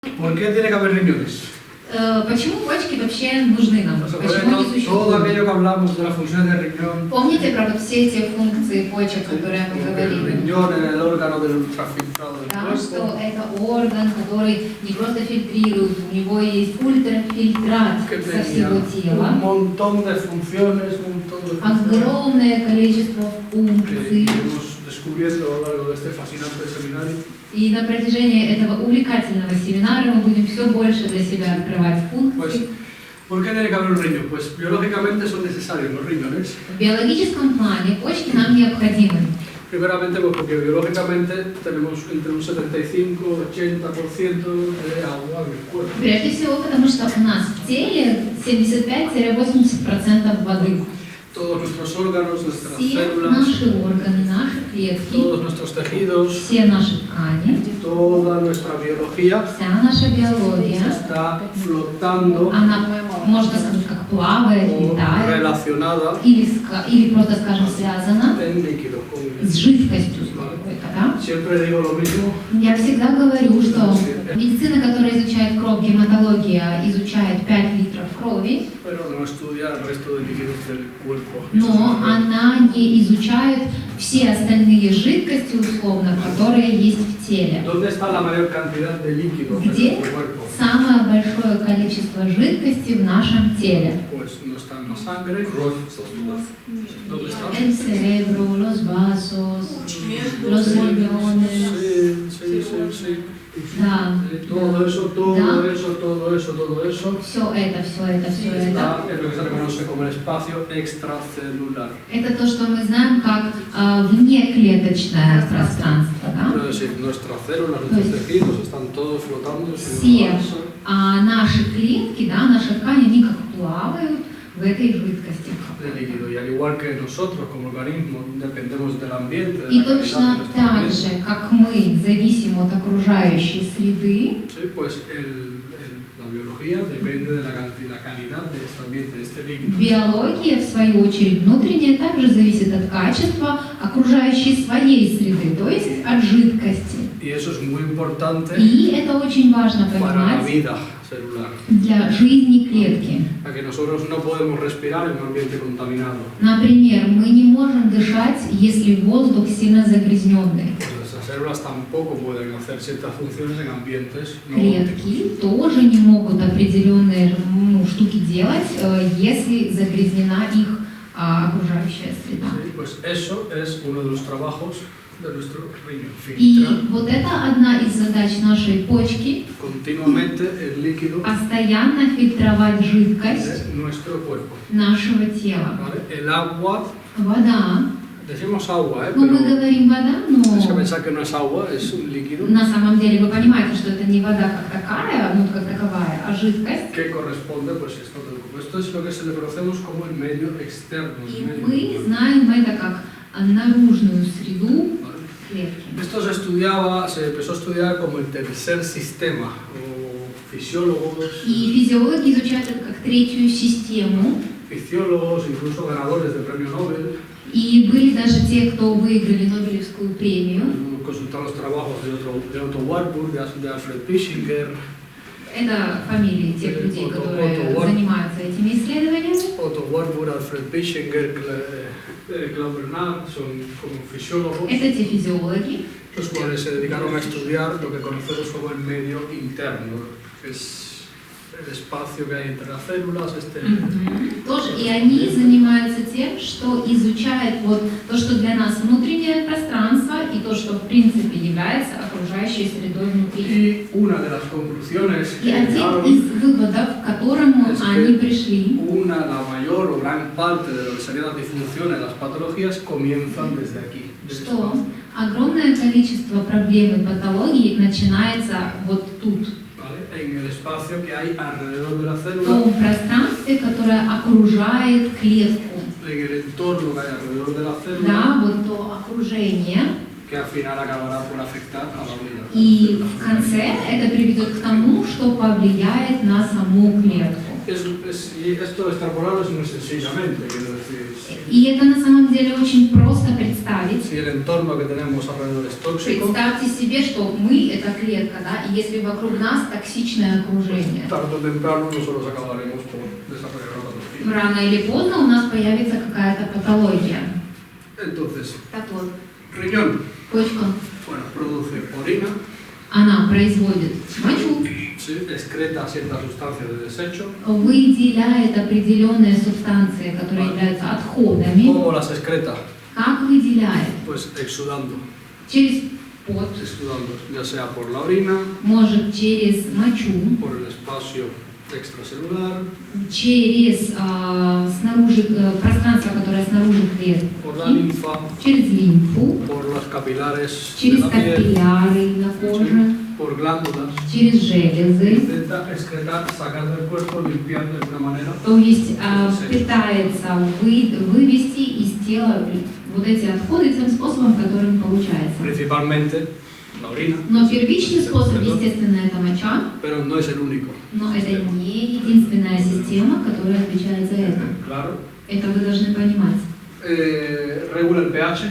¿Por qué tiene que haber riñones? Почему почки вообще нужны нам? Почему они Todo существуют? aquello que hablamos de las funciones del riñón, Помните про вот все эти функции почек, которые мы el говорили? riñón en el órgano del ultrafiltrado del Да, cuerpo, что это орган, который не просто фильтрирует, у него есть ультрафильтрат que со tenía всего un тела, montón de funciones, un montón de funciones огромное количество que функций. iremos descubriendo a lo largo de este fascinante seminario. И на протяжении этого увлекательного семинара мы будем все больше для себя открывать Pues, функции. ¿por qué tiene que haber un riñón? Pues biológicamente son necesarios los riñones. В биологическом плане почки нам необходимы. Primeramente, pues porque biológicamente tenemos entre un 75-80% de agua en el cuerpo. Прежде всего, потому что у нас в теле 75-80% воды. Todos nuestros órganos, nuestras Все células, наши органы, наши клетки, todos nuestros tejidos, все наши ткани, toda nuestra biología вся наша биология, está flotando она, можно сказать, как плавает, o летает, relacionada или просто, скажем, связана en líquido. с жидкостью какой-то, да? Siempre digo lo mismo, Я всегда говорю, что медицина, которая изучает кровь, гематология, изучает 5 литров крови, pero no estudia el resto de líquidos del cuerpo. но она не изучает все остальные жидкости, условно, которые есть в теле. ¿Dónde está la mayor cantidad de líquidos Где en nuestro cuerpo? самое большое количество жидкости в нашем теле? Pues no está en la sangre. ¿Dónde está? El cerebro, los vasos, los riñones, Sí. да, Todo eso, todo Да. eso, todo eso, todo eso все это. está en lo que se reconoce como el espacio extracelular. Это то, что мы знаем как внеклеточное пространство, да? Es decir, nuestras células, nuestros tejidos están todos flotando sin Sí. moverse. А наши клетки, да, наши ткани, они как плавают в этой жидкости. De líquido. Y al igual que nosotros como organismo dependemos del ambiente, de И la calidad de точно nuestro так ambiente, же, как мы зависим от окружающей среды, sí, pues la biología depende de la calidad de este ambiente, de este líquido. биология, в свою очередь, внутренняя, также зависит от качества окружающей своей среды, то есть от жидкости. Y eso es muy importante И это очень важно para la понимать vida celular. для жизни клетки. A que nosotros no podemos respirar en un ambiente contaminado. Например, мы не можем дышать, если воздух сильно загрязненный. Pues nuestras células tampoco pueden hacer ciertas funciones en ambientes no Клетки тоже не могут определенные штуки делать, если загрязнена их окружающая среда. Sí, pues eso es uno de los trabajos de nuestro riñón. И Filtrar вот это одна из задач нашей почки – continuamente el líquido постоянно фильтровать жидкость de nuestro cuerpo. нашего тела. ¿Vale? El agua, Вода. decimos agua, Ну, мы pero говорим вода, es que но pensar que no es agua, es un líquido на самом деле вы понимаете, что это не вода как такая, ну, как таковая, а жидкость. que corresponde, pues esto es lo que se le conocemos como el medio externo. El И medio мы знаем это как наружную среду ¿vale? клетки. Esto se empezó a estudiar como el tercer sistema, o fisiólogos, И физиологи изучают это как третью систему. incluso ganadores del premio Nobel, И были даже те, кто выиграли Нобелевскую премию. consultar los trabajos de Otto Warburg, de Alfred Pischinger, Это фамилии тех людей, которые занимаются этими исследованиями. Otto Warburg, Alfred Pischinger, Claude Bernard, son como fisiólogos, Это те физиологи, los cuales se dedicaron a estudiar lo que conocemos como el medio interno, que es el espacio que hay entre las células, тоже, и они занимаются тем, что изучают вот то, что для нас внутреннее пространство, и то, что в принципе является окружающей средой внутри. Y una de las conclusiones И que один llegaron, из выводов, к которому Es que они пришли, la mayor o gran parte de lo que serían las disfunciones, las patologías, comienzan desde aquí. Desde что espacio, огромное количество проблем и патологий начинается вот тут, ¿vale? En el espacio que hay alrededor de la в célula, том пространстве, которое окружает клетку. en el entorno que hay alrededor de la célula, Да, вот то окружение. que al final acabará por afectar a la vida. И в конце это приведет к тому, что повлияет на саму клетку. Y esto extrapolarlo es muy sencillamente, quiero decir. И это на самом деле очень просто представить. Si el entorno que tenemos alrededor es tóxico, Представьте себе, что мы — это клетка, да, и если вокруг нас токсичное окружение, tarde o temprano nosotros acabaremos por desarrollar una patología. рано или поздно у нас появится какая-то патология. Entonces, Так вот, riñón, почка, bueno, produce orina, она производит мочу, ¿sí? Excreta ciertas sustancias de desecho. выделяет определенные субстанции, которые являются отходами. ¿Cómo las excreta? Как выделяет? Pues exudando, Через пот, ya sea por la orina, может через мочу, por el espacio extracelular, через снаружи, пространство, которое снаружи por la клетки, linfa, через лимфу, por las capilares de через la piel, капилляры на коже, por glándulas. через железы. Intenta excretar, sacar del cuerpo, limpiar de alguna manera. То есть пытается вывести из тела вот эти отходы тем способом, которым получается. Principalmente la orina, Но первичный способ, естественно, это моча, pero no es el único. но это не единственная система, которая отвечает за это. Claro. Это вы должны понимать. Regula el pH.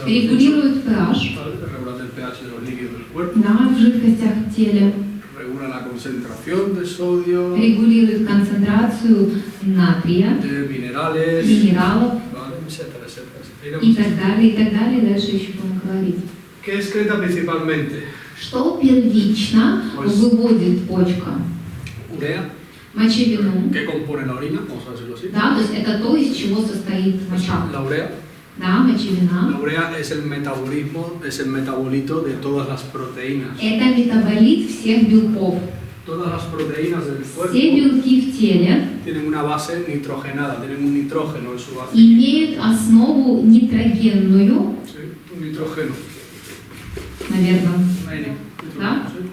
Регулирует pH, Regula el pH de los líquidos del cuerpo. да, в жидкостях в теле, Regula la concentración de sodio, регулирует концентрацию натрия, de minerales, минералов ¿vale? Etcétera, etcétera. и так далее, и так далее. Дальше еще будем говорить. ¿Qué excreta principalmente? Что первично выводит почка? Urea. Мочевину. ¿Qué compone la orina? Vamos a decirlo así. Да, то есть это то, из чего состоит моча. La urea. Да, мочевина. La urea es el metabolismo, es el metabolito de todas las proteínas. Это метаболит всех белков. Todas las proteínas del cuerpo Все белки в теле tienen una base nitrogenada, tienen un nitrógeno en su base. имеют основу нитрогенную, ¿Sí? Un nitrógeno. наверное. Ahí, ¿Ah? ¿sí?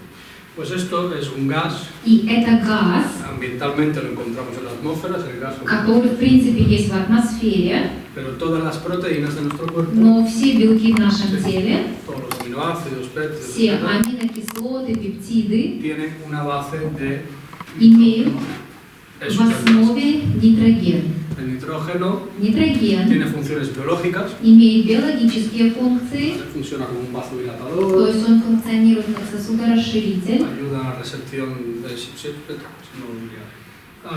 Pues esto es un gas, И это газ, ambientalmente lo encontramos en la atmósfera, es el gas, который в принципе есть в атмосфере, pero todas las proteínas de nuestro cuerpo, но все белки в нашем теле, todos los aminoácidos, péptidos, все etcétera, аминокислоты, пептиды tienen una base de имеют eso в es el gas. основе нитроген. El nitrógeno Ниtroген tiene funciones biológicas, имеет биологические функции, funciona como un то vasodilatador, есть он функционирует как сосудорасширитель, ayuda a la recepción de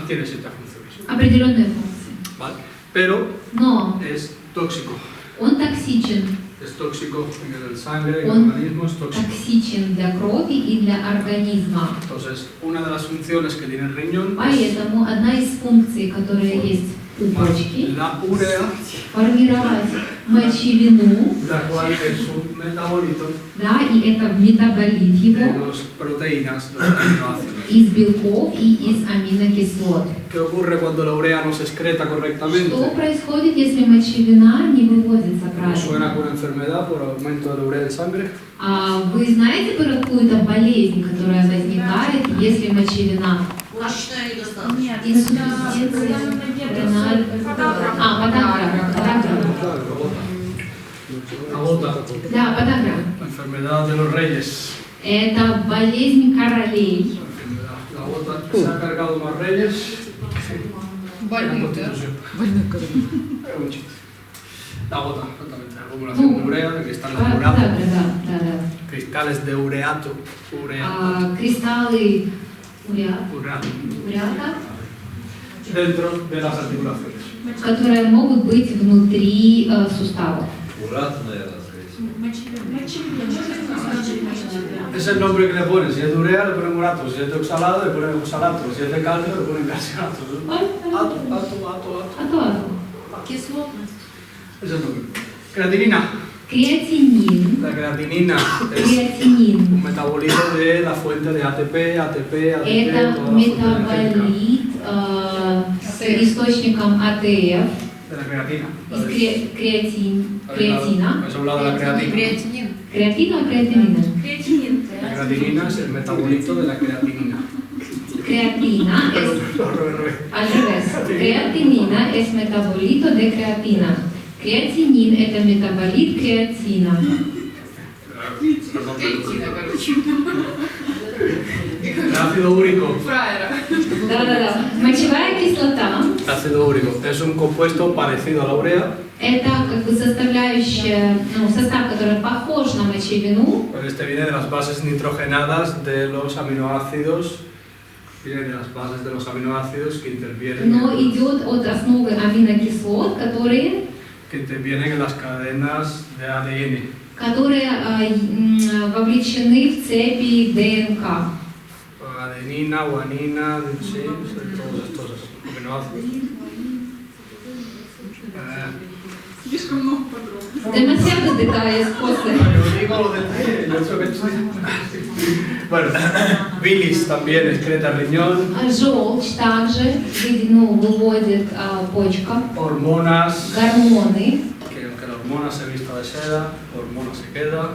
tiene ciertas funciones, определенные функции. ¿vale? Pero Но es tóxico. он токсичен. Es tóxico en el sangre, en el Он organismo, es tóxico. токсичен для крови и для организма. Entonces, una de las funciones que tiene el riñón es Поэтому одна из функций, которая есть у почки, la urea, формировать мочевину, la cual es un metabolito да, и это метаболит de его las proteínas, los aminoácidos. из белков и из аминокислот. ¿Qué ocurre cuando la urea no se excreta correctamente? Что происходит, если мочевина не выводится Suena правильно? con enfermedad por aumento de la urea en sangre. Вы знаете про какую-то болезнь, которая возникает, если мочевина? Мощная недостаточность. Нет, инсуффициенция ренальная. Подагра. La gota, Да, подагра. la enfermedad de los reyes. Это болезнь королей. La gota se ha cargado más reyes. Больных, да? La gota, exactamente. La acumulación de urea, de cristales de Подагра, ureato. да. Cristales de ureato. Кристаллы Ureato. уреата, Dentro de las articulaciones. которые могут быть внутри суставов. Урат, наверное, скорее всего. Es el nombre que le pones. Si es de urea, le ponen urato. Si es de oxalato, le ponen oxalato. Si es de calcio, le ponen calciato. Ato. Кислотность. Es el nombre. Creatinina. Креатинин. La creatinina es Креатинин. un metabolito de la fuente de ATP, Это toda la fuente energética метаболит с источником АТФ de la creatina. из креатина. Habéis hablado de la creatina. Креатинин. Креатина o креатинина? La creatinina es el metabolito de la creatinina. Creatina es al revés. Creatinina es metabolito de creatina. Креатинин это метаболит креатина. Gracias ácido úrico. Да-да-да. Мочевая кислота Ácido úrico es un compuesto parecido a la urea, – это как бы составляющая, состав, который похож на мочевину, pero este viene de las bases nitrogenadas de los aminoácidos, viene de las bases de los aminoácidos que intervienen, но идет от основы аминокислот, которые en las cadenas de ADN. вовлечены в цепи ДНК. Adenina, guanina, sí, todos estos aminoácidos. Demasiado detalles, после. Yo digo lo de yo creo que estoy... Bueno, bilis también excreta el riñón, Желчь также выводит почка, hormonas, гормоны. que aunque la hormona se vista de seda, hormona se queda.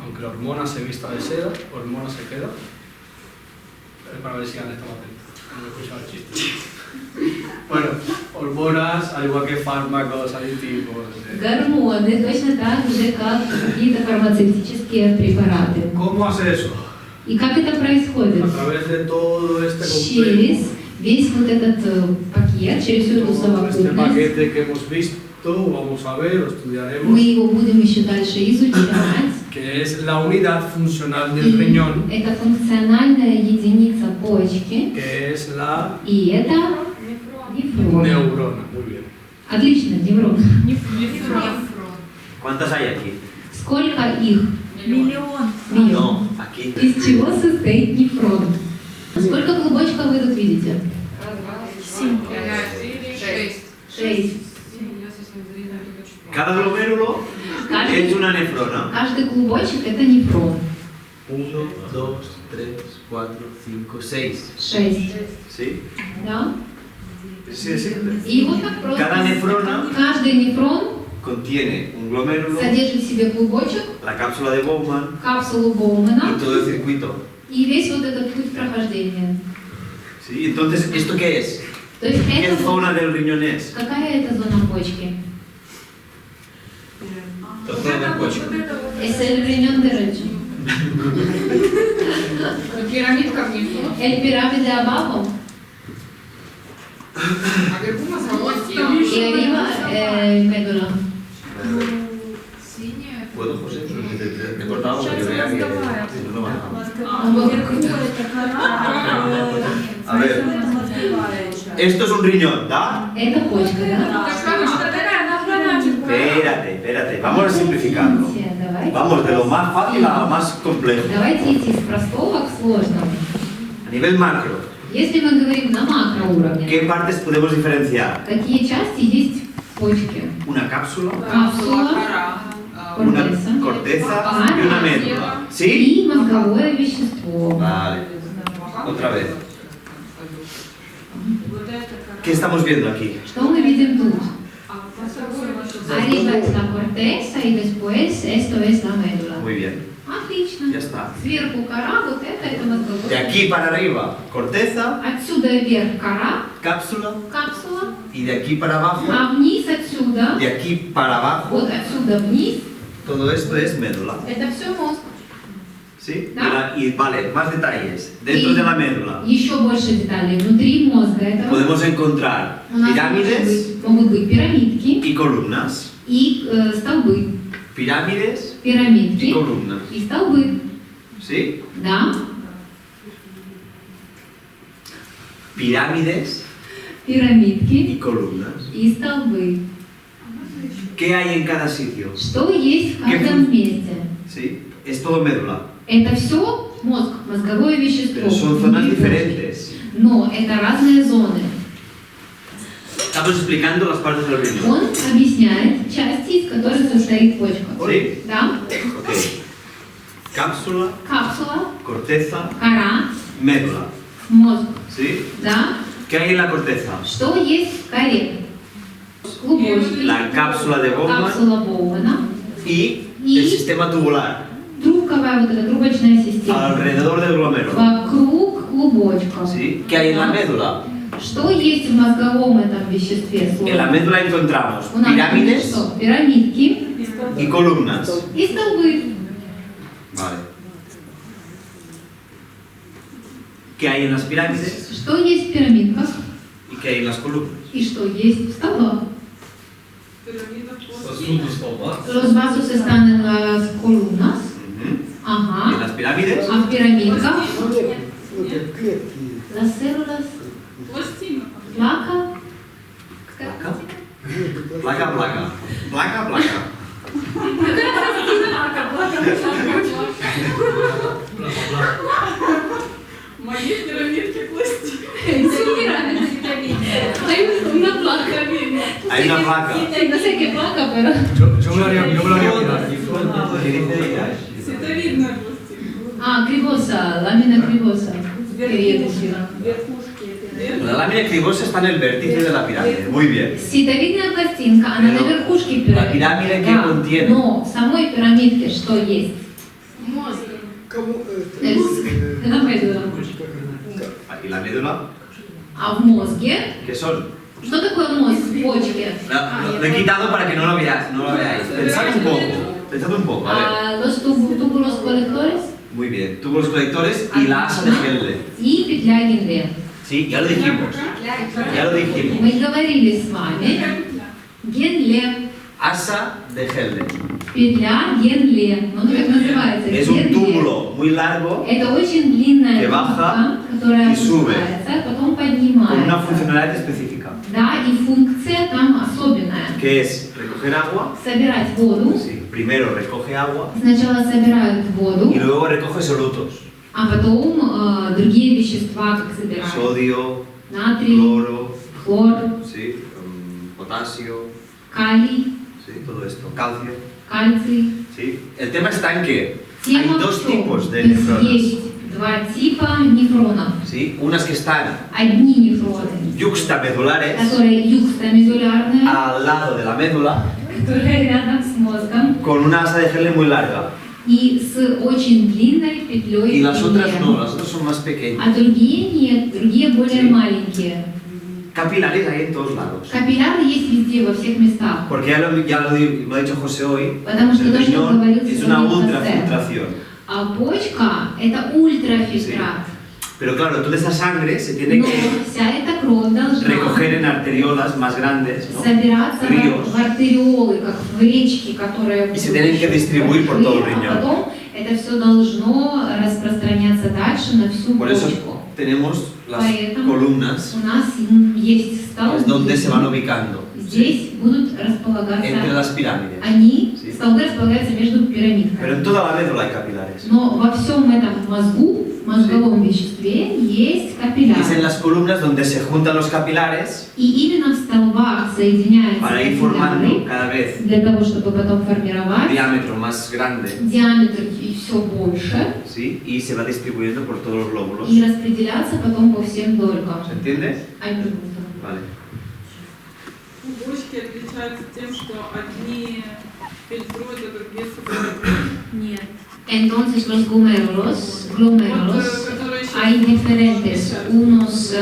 Aunque la hormona se vista de seda, hormona se queda. Para ver si han estado atentos. No me escuchado el chiste. Bueno, hormonas, al igual que fármacos, aditivos. Гормоны точно так же, как какие-то фармацевтические препараты. ¿Cómo hace eso? И как это происходит? A través de todo este complejo, Через весь вот этот пакет, через всю эту todo este совокупность. paquete que hemos visto, vamos a ver, lo estudiaremos, Мы его будем еще дальше изучать. que es la unidad funcional del riñón, Это функциональная единица почки, que es la и это нефрон. neurona. Muy bien. Отлично, неврон. ¿Cuántas hay aquí? Сколько их? Миллион. Миллион. No, aquí. Из чего состоит нефрон? Сколько клубочков вы тут видите? 6. Cada glomérulo es una nefrona. Каждый клубочек это нефрон. 1, 2, 3, 4, 5, 6. 6. ¿Sí? Да? Sí, sí. И вот так просто. Cada nefrona Каждый нефрон contiene un glomérulo, содержит в себе клубочек, la cápsula de Bowman капсулу y Боумана todo el circuito. и весь вот этот путь прохождения. ¿Sí? Entonces, ¿esto qué es? То есть ¿Qué это zona del riñón es? какая это зона почки? La zona del coche. Es el riñón derecho. Пирамидка внизу. El pirámide abajo А вверху мозговой y arriba médula. Синяя. ¿Puedo, José? Me he cortado porque vea que... no va a ver, esto es un riñón, ¿da? Это почка, да? Espérate, vamos a simplificarlo. Давайте. Vamos de lo más fácil a lo más complejo. Давайте идти с простого к сложному. A nivel macro, Если мы говорим на макроуровне, ¿qué partes podemos diferenciar? какие части есть в почке? Una cápsula, Cápsula, una corteza corteza y una médula. ¿Sí? и мозговое вещество. Vale. Otra vez. ¿Qué estamos viendo aquí? Что мы видим тут? Arriba es la corteza y después esto es la médula. Muy bien. Отлично. Ya está. Сверху кора, вот это мозговое. De aquí para arriba, corteza, Отсюда вверх кора, cápsula, капсула, y de aquí para abajo, а вниз отсюда, de aquí para abajo, вот отсюда вниз, todo esto es médula. это все мозг. ¿Sí? Da. Y vale, más detalles. Dentro de la médula Еще больше деталей. Внутри мозга этого podemos encontrar у нас pirámides могут быть пирамидки y columnas. и столбы. Pirámides y Пирамидки columnas. и столбы. ¿Sí? Да? Pirámides Пирамидки y columnas. и столбы. ¿Qué hay en cada sitio? Что есть в ¿Qué каждом fun- месте? ¿Sí? Es todo médula. Это все мозг, мозговое вещество. Pero son zonas Внутри diferentes. почки. Но это разные зоны. Estamos explicando las partes del riñón. Он объясняет части, из которых состоит почка. ¿Sí? Да? Ok. Cápsula, Капсула, corteza, кора, médula. мозг. ¿Sí? Да? ¿Qué hay en la corteza? Что есть в коре? Клубочки, La cápsula de Bowman капсула Боумана y Y- el sistema tubular трубковая вот эта трубочная система. alrededor del glomérulo. Вокруг клубочка. ¿Sí? ¿Qué hay en la médula? Что есть в мозговом этом веществе? En la médula encontramos У нас pirámides что? Пирамидки y columnas. и столбы. Vale. qué hay en las pirámides Что есть в пирамидках y qué hay en las columnas. и что есть в столбах. Los vasos están en las columnas. Ujú. Y en Ага. las pirámides, А в пирамидках las células, Пластина. placa, placa, placa, placa, placa, placa. Мои пирамидки пластина. hay una placa. Hay una placa. No sé qué placa, pero Yo me lo haría mirar. ¿Qué dice ella? Световидная пластина. cribosa, lámina cribosa. Quería decir. La lámina cribosa está en el vértice de la pirámide. Muy bien. Ситовидная пластинка, она на Pero верхушке пирамиды. la pirámide, ¿qué Да, contiene? но в самой пирамидке что есть? La médula. ¿Y la médula? А в mозге? ¿Qué son? Что такое мозг в почке? Lo he quitado para que no lo veáis. Pensad un poco. Pensad un poco, a ver. Los túbulos colectores Muy bien. Túbulos colectores y la asa de Helle. и петля Генле. Sí, ya lo dijimos. Ya lo dijimos. Мы говорили с вами. Генле. Asa de Helle. Петля Генле. Ну, как называется? Es un Генле. túbulo muy largo Это очень длинная que baja трубка, которая y sube. опускается, потом con una поднимается. funcionalidad específica. Да, и функция там особенная. Que es recoger agua. Собирать воду. Sí, primero recoge agua Сначала собирают воду, y luego recoge solutos. а потом другие вещества, как собирают. Sodio, Натрий, cloro, хлор, sí, potasio, калий, sí, todo esto, calcio. кальций. ¿Sí? El tema está en que hay Тема в dos том, tipos то de есть nefronas. есть два типа нефронов. ¿Sí? Unas que están Одни нефроны, yuxtamedulares которые юкстамедулярные, al lado de la médula которые рядом с мозгом, con una asa de Helle muy larga. и с очень длинной петлей Y las otras Генле. no, las otras son más pequeñas. А другие нет, другие более Sí. маленькие. Capilares hay en todos lados. Капилляры есть везде, во всех местах. Porque ya lo ha dicho José hoy, Потому что el то, что riñón говорил es una сегодня José. ultrafiltración. А почка – это ультрафильтрат. Pero claro, toda esa sangre se tiene Но que вся эта кровь должна recoger en arteriolas más grandes, ¿no? собираться Ríos. в артериолы, как в речки, которые... Y se tienen que distribuir por todo el riñón. А потом это все должно распространяться дальше на всю Por eso почку. tenemos las Поэтому columnas, у нас есть es donde se van столбы. ubicando Здесь будут entre располагаться... las pirámides. Они, Sí. столбы располагаются между Pero пирамидками. en toda la médula hay capilares. Но во всем этом мозгу, мозговом веществе, есть Y es en капилляры. las columnas donde se juntan los capilares И именно в столбах соединяются para ir formando капилляры cada vez для того, чтобы потом un формировать diámetro más grande, диаметр и все больше, ¿sí? Y se va distribuyendo por todos los lóbulos. и распределяться потом по всем долькам. ¿Se entiende? Ай, pregunta. Vale. Почки отличаются тем, что одни фильтруют, а другие собирают. Нет. Entonces los glomérulos, которые еще hay diferentes. Unos,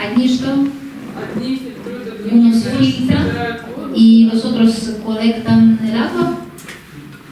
одни что? одни фильтруют, а Unos другие filtran собирают воду. y los otros colectan el agua.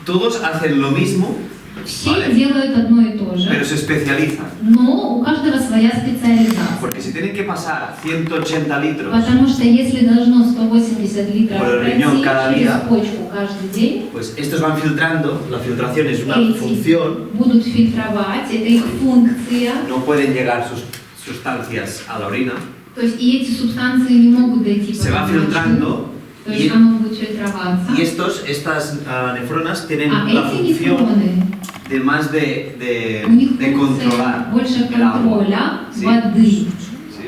Todos hacen lo mismo, Все Vale. делают одно и то же. pero se especializan. Но у каждого своя специализация. Porque si tienen que pasar 180 litros Потому что если должно 180 литров Por el пройти riñón cada через día, почку каждый день, pues estos van filtrando, la filtración es una эти función, будут фильтровать, это их функция. no pueden llegar sus sustancias a la orina, То есть и эти субстанции не могут дойти se va по почкам. filtrando То есть оно будет фильтроваться. y estas nefronas tienen А la эти función нефроны, de más у них de функция controlar больше el agua. контроля Sí. воды. ¿Sí?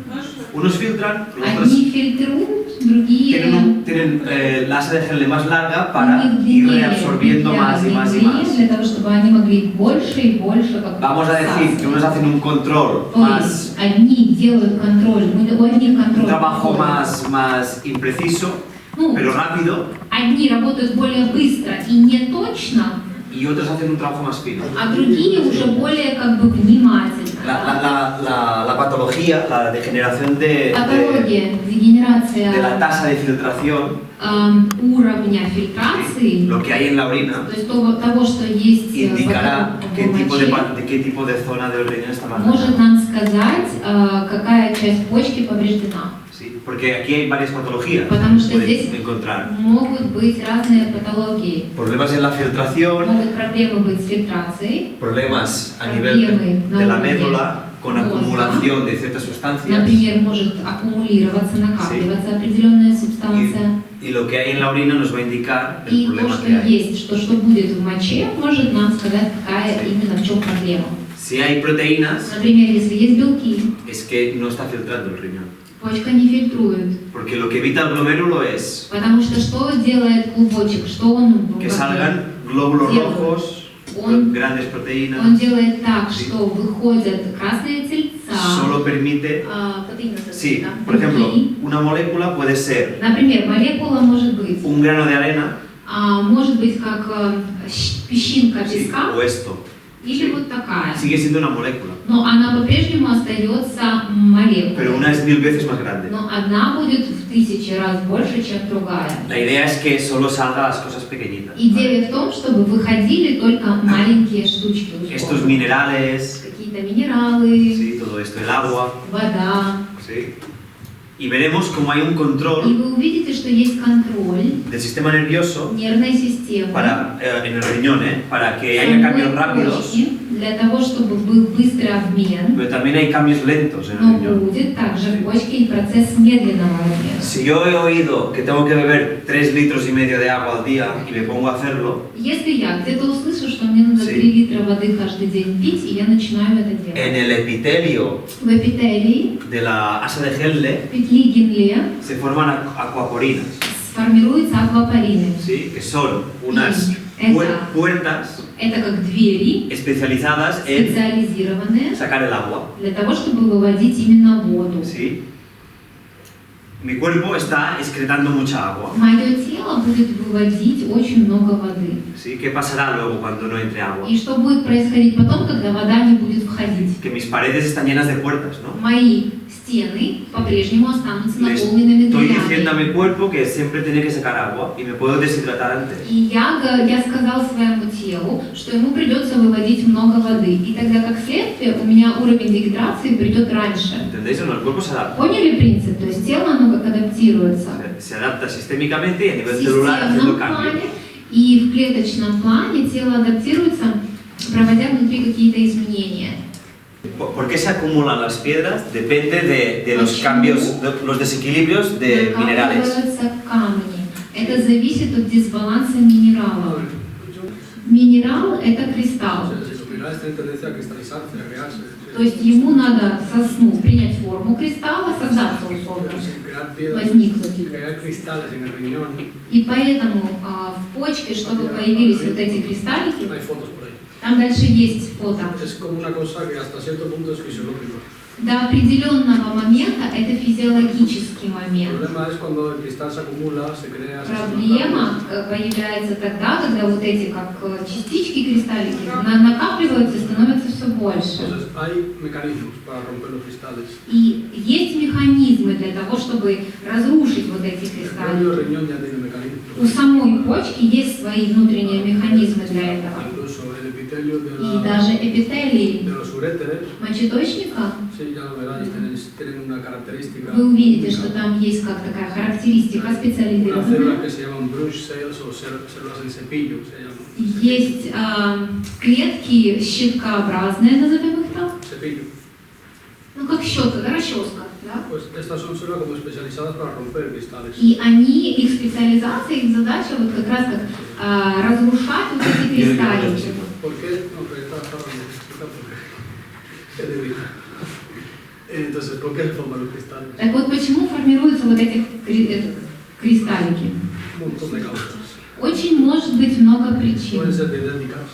Хорошо. Unos filtran, los otros Одни фильтруют, другие tienen la asa de Helle más larga у para них ir длиннее, reabsorbiendo más y más y длиннее, más. для того, чтобы они могли больше и больше как Vamos a decir que unos hacen un control То más, есть одни делают контроль, у одних un контроль. trabajo проходит. más impreciso, Ну, pero rápido, одни работают более быстро и не точно, y otros hacen un trabajo más fino. а другие уже более как бы внимательно. La la patología, la degeneración Патология, дегенерация de la tasa de filtración, уровня фильтрации, lo que hay en la orina, то есть того, что есть indicará в qué моче, tipo de zona del riñón está más может dañada. нам сказать, какая часть почки повреждена. Sí, porque aquí hay varias patologías Потому что que здесь pueden encontrar. могут быть разные патологии. Problemas en la filtración, Могут проблемы быть с фильтрацией, problemas a nivel de la médula, con acumulación de ciertas sustancias. например, может аккумулироваться, накапливаться определенная субстанция. Y lo que hay en la orina nos va a indicar el И то, problema что que hay. есть, что будет в моче, может нам сказать, какая именно в чем проблема. Si hay proteínas, Например, если есть белки, es que no está filtrando el riñón. почка не фильтрует. Porque lo que evita el glomérulo es Потому что делает клубочек? Что он que salgan glóbulos делает? rojos, Он grandes proteínas. Он делает так, что выходят красные тельца. Solo permite. Протеины, Sí, да, por ejemplo, белки. una molécula puede ser Например, молекула может быть, un grano de arena, может быть как песчинка sí, песка, o esto. или вот такая. Sigue siendo una molécula, Но она по-прежнему остается pero молекулой. una es 1000 veces más grande. Но одна будет в 1000 раз больше, чем другая. La idea es que solo salgan las cosas pequeñitas. Идея в том, чтобы выходили только маленькие штучки. Estos условно. minerales, Какие-то минералы, sí, todo esto, el agua, вода. sí. Y veremos cómo hay un И control вы увидите, что есть контроль del sistema nervioso нервной системы. en el riñón, para que haya cambios rápidos, почки, для того, чтобы был быстрый обмен, pero también hay cambios lentos en el но riñón. будет также в почке и процесс медленного обмена. Si yo he oído que tengo que beber 3,5 litros de agua al día y me pongo a hacerlo, Если я где-то услышу, что мне надо 3 литра воды каждый день пить, и я начинаю это en делать. el epitelio В эпителии, de la asa de Henle в петли Генле se forman aquaporinas, сформируются аквапорины. ¿sí? Que son unas puertas Это как двери, especializadas en специализированные sacar el agua. для того, чтобы выводить именно воду. ¿Sí? Mi cuerpo está excretando mucha agua. Мое тело будет выводить очень много воды. ¿Sí? ¿Qué pasará luego cuando no entre agua? И что будет происходить потом, когда вода не будет входить? Que mis paredes están llenas de puertas, ¿no? Мои стены по-прежнему останутся Le наполненными estoy diciendo a дверями. mi cuerpo que siempre tiene que sacar agua y me puedo deshidratar antes. И я сказал своему телу, что ему придется выводить много воды. И тогда, как следствие, у меня уровень дегидрации придет раньше. ¿Entendéis o no? El cuerpo se adapta. Поняли принцип? То есть тело, оно как адаптируется. Se adapta sistémicamente y a В nivel celular haciendo системном cambios. плане и в клеточном плане тело адаптируется, проводя внутри какие-то изменения. ¿Por qué se acumulan las piedras? Depende de los Почему? cambios, de los desequilibrios de minerales. Накапливаются камни. Это зависит от дисбаланса минералов. Минерал – это кристалл. Si los minerales tienen tendencia a cristalizarse, a crearse. То есть ему надо принять форму кристалла, создаться условно, Pero sin crear piedras, возникнуть. crear cristales en el riñón, И поэтому в почке, чтобы появились вот эти кристаллики, hay fotos por ahí. там дальше есть фото. Es como una cosa que hasta cierto punto es fisiológico. До определенного момента это физиологический El момент. problema es cuando el cristal se acumula, se crea... Проблема появляется тогда, когда вот эти как частички кристаллики накапливаются и становятся все больше. Entonces hay mecanismos para romper los cristales. И есть механизмы для того, чтобы разрушить вот эти El propio кристаллики. riñón ya tiene mecanismos. У самой почки есть свои внутренние механизмы для этого. Incluso el epitelio И даже эпителий de los uréteres, мочеточника, sí, ya lo veráis, tienen una característica. вы увидите, что там есть как такая характеристика Unas células специализированная. que se llaman brush cells o células en cepillo, se llaman. Есть клетки щиткообразные, назовем их так. Cepillo. Ну, как щетка, да, расческа, да? Pues estas son células como especializadas para romper cristales. И их специализация, их задача вот как раз как разрушать вот эти кристаллики. ¿Por qué? No, pero está bien, explica por qué. Es débil. Entonces, ¿por qué se forman los cristales? Так вот, почему формируются вот эти кристаллики? Un montón de causas. Очень может быть много Pueden причин. ser dietéticas,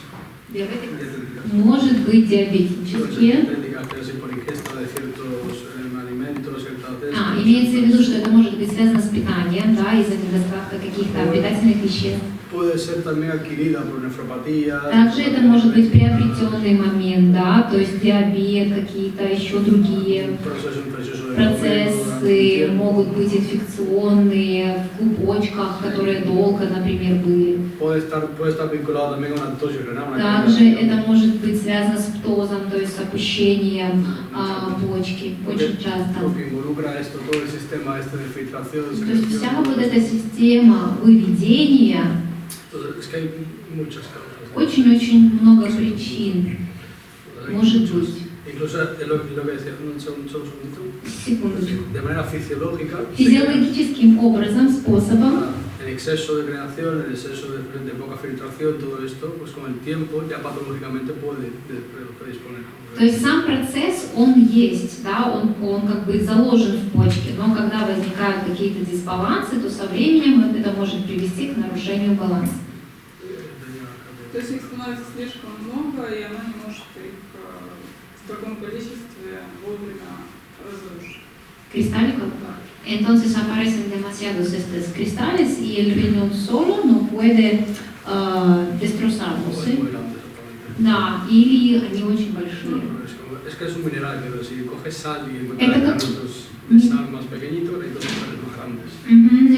Может быть pueden ser диабетические. dietéticas, pero si por ingesta de ciertos alimentos, ciertas de Имеется в виду, что это может быть связано с питанием, да, да, из-за недостатка каких-то питательных веществ. Puede ser también adquirida por nefropatía. Также это может быть приобретенный момент, да, то есть диабет, какие-то еще другие процессы могут быть инфекционные в клубочках, которые долго, например, были. Также это может быть связано с птозом, то есть с опущением почки, очень часто. То есть вся вот эта система выведения, очень-очень много причин может быть. Секундочку. Физиологическим образом, способом, el exceso de creación, el exceso de poca filtración, todo esto, pues con el tiempo ya patológicamente puede predisponer. То есть сам процесс, он есть, да, он как бы заложен в почке, но когда возникают какие-то дисбалансы, то со временем это может привести к нарушению баланса. То есть их становится слишком много, и она не может их в таком количестве вовремя разрушить. Cristálicos. Entonces aparecen demasiados estos cristales y el riñón solo no puede destrozarlos. Да, или они очень большие. Es que es un mineral, pero si coges sal y encuentras de sal más pequeñitos, hay dos cristales más grandes.